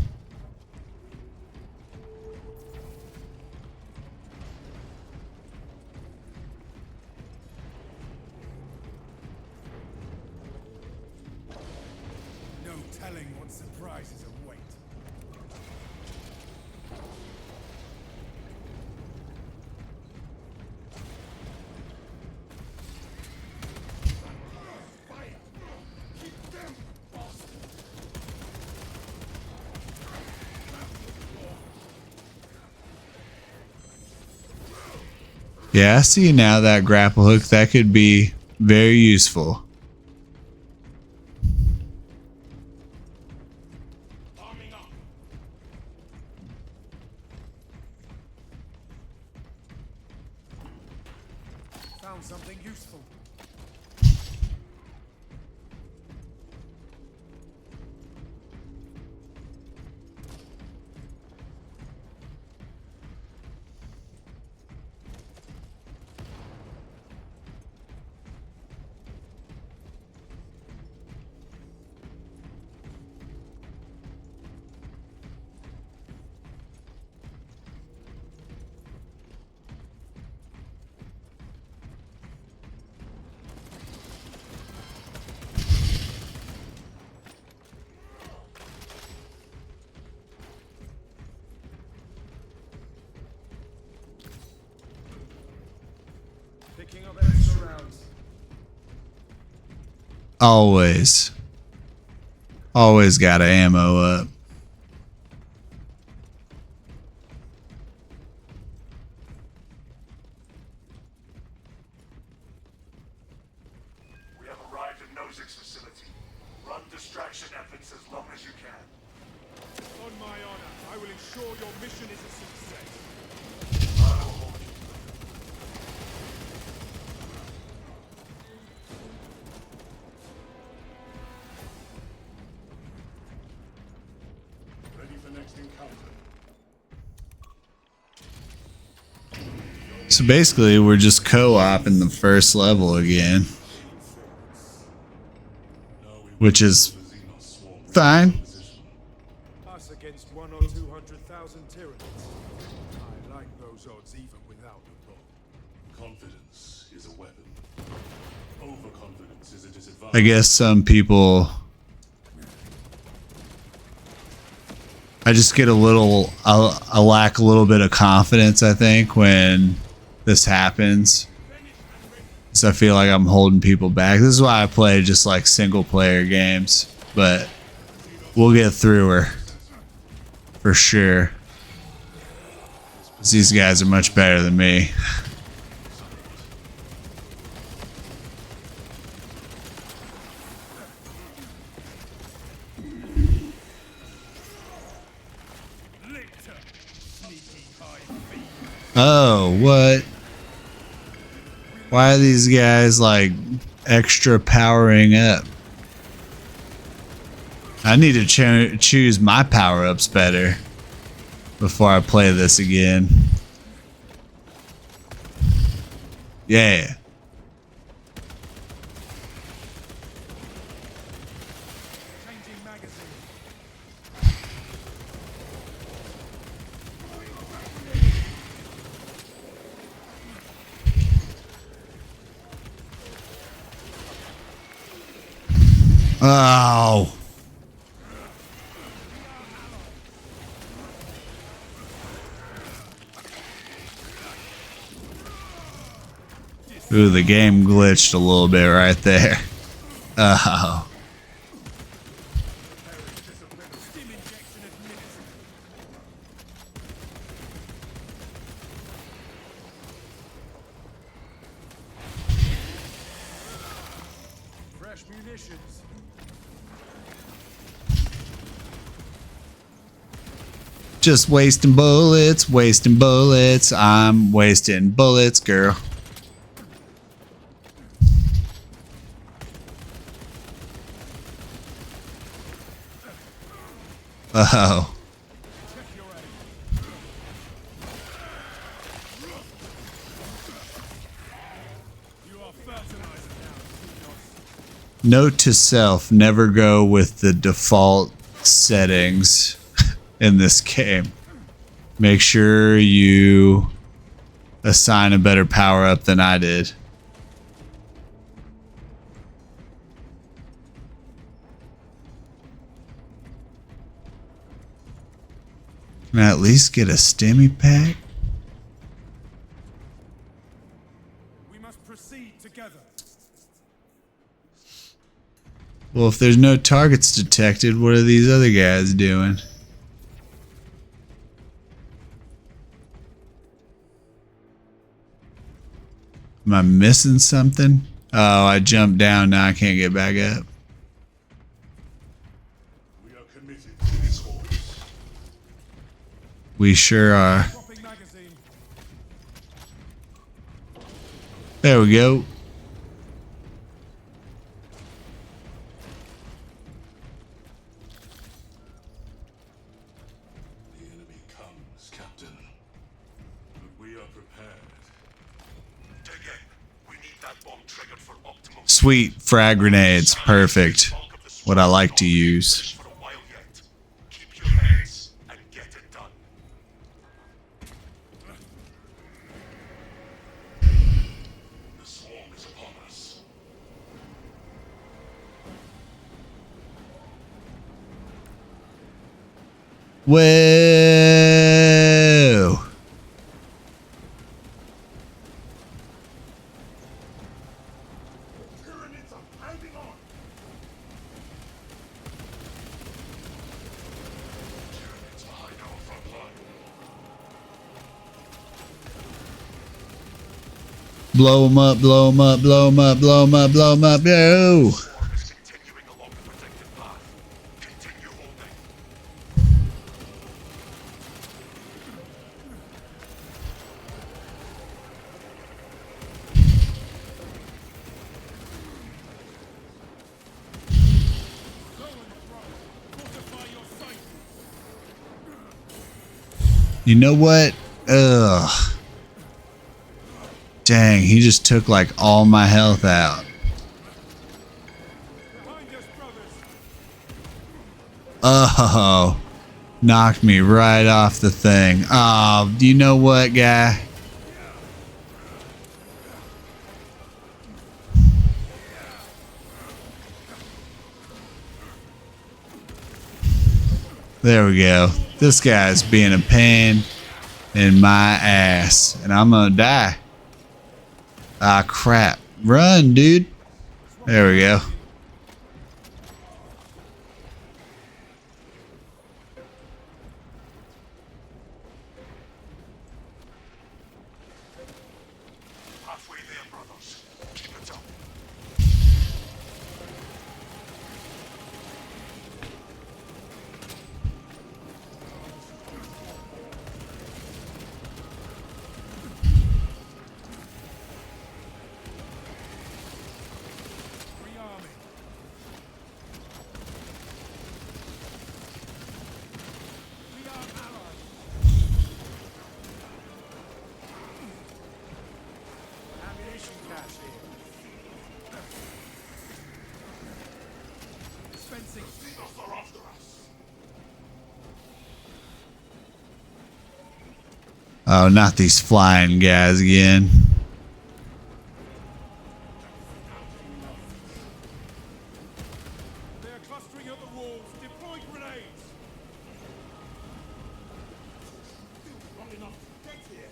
No telling what surprises await. Yeah, I see now that grapple hook. That could be very useful. Arming up. Found something useful. Picking up extra rounds. Always. Always got ammo up. We have arrived at Nozick's facility. Run distraction efforts as long as you can. On my honor, I will ensure your mission is a success. Ready for next encounter. So basically, we're just co-op in the first level again, which is fine. Us against 1 or 200,000 tyrants. I like those odds even without the bow. Confidence is a weapon. Overconfidence is a disadvantage. I guess some people, I just get a little, I lack a little bit of confidence, I think, when this happens. So I feel like I'm holding people back. This is why I play just like single player games, but we'll get through her for sure. 'Cause these guys are much better than me. Oh, what? Why are these guys like extra powering up? I need to choose my power-ups better before I play this again. Yeah. Oh. Ooh, the game glitched a little bit right there. Oh. Fresh munitions. Just wasting bullets, wasting bullets. I'm wasting bullets, girl. Oh. You are fertilizer now. Note to self, never go with the default settings in this game. Make sure you assign a better power up than I did. Can I at least get a stimmy pack? We must proceed together. Well, if there's no targets detected, what are these other guys doing? Am I missing something? Oh, I jumped down. Now I can't get back up. We are committed to this cause. We sure are. Dropping magazine. There we go. The enemy comes, Captain. But we are prepared. Again, we need that bomb triggered for optimal. Sweet frag grenades. Perfect. What I like to use. For a while yet. Keep your heads and get it done. The swarm is upon us. Whoa. Pyramids are pounding on. Pyramids behind our front line. Blow them up, blow them up, blow them up, blow them up, blow them up. Yo. Swarm is continuing along the protected path. Continue holding. Fortify your sight. You know what? Ugh. Dang, he just took like all my health out. Behind us, brothers. Oh. Knocked me right off the thing. Oh, you know what, guy? There we go. This guy's being a pain in my ass. And I'm gonna die. Ah, crap. Run, dude. There we go. Halfway there, brothers. Keep it up. Rearming. advancing. They're after us. Oh, not these flying guys again. They are clustering at the walls. Deploy grenades. Long enough to get here.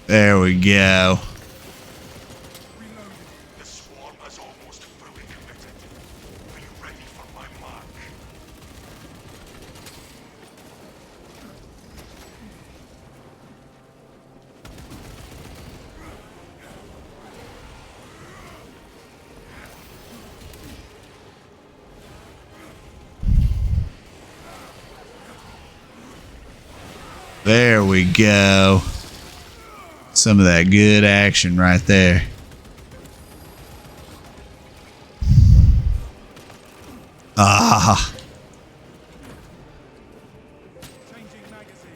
There we go. The swarm has almost fully committed. Are you ready for my mark? There we go. Some of that good action right there. Ah. Changing magazine.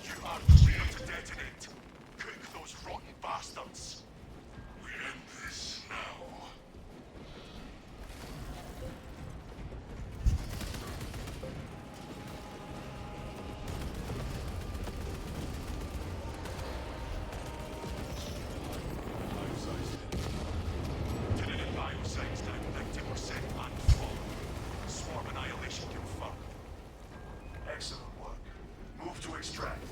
You are clear to detonate. Cook those rotten bastards. We end this now. Tentative biosites down 90% and fallen. Swarm annihilation confirmed. Excellent work. Move to extract.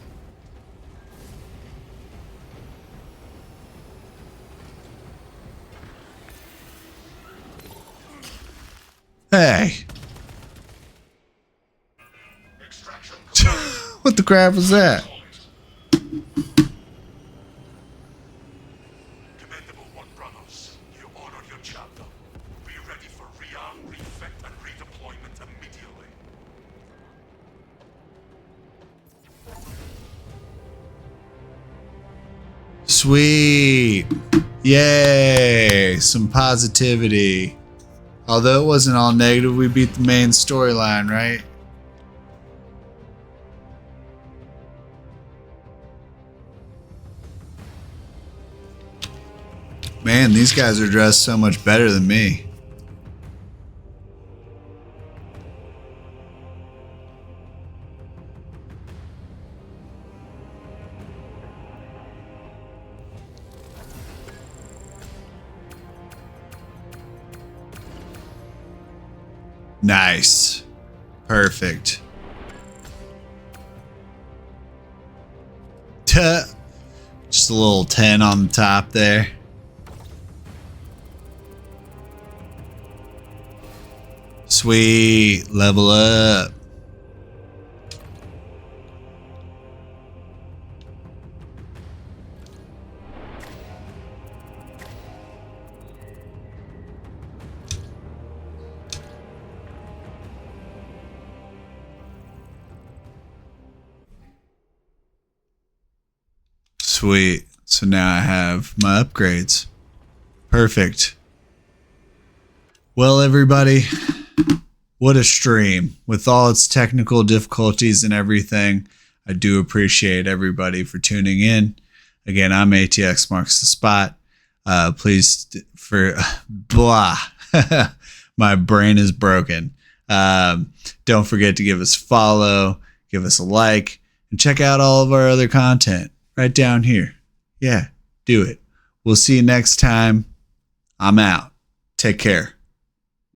Hey. Extraction. What the crap was that? Commendable one, brothers. You honor your chapter. Be ready for rearm, refit, and redeployment immediately. Sweet. Yay. Some positivity. Although it wasn't all negative, we beat the main storyline, right? Man, these guys are dressed so much better than me. Nice. Perfect. Tuh. Just a little 10 on the top there. Sweet. Level up. Sweet. So now I have my upgrades. Perfect. Well, everybody, what a stream. With all its technical difficulties and everything, I do appreciate everybody for tuning in. Again, I'm ATX Marks the Spot. Please, for blah, my brain is broken. Don't forget to give us a follow, give us a like, and check out all of our other content right down here. Yeah, do it. We'll see you next time. I'm out. Take care.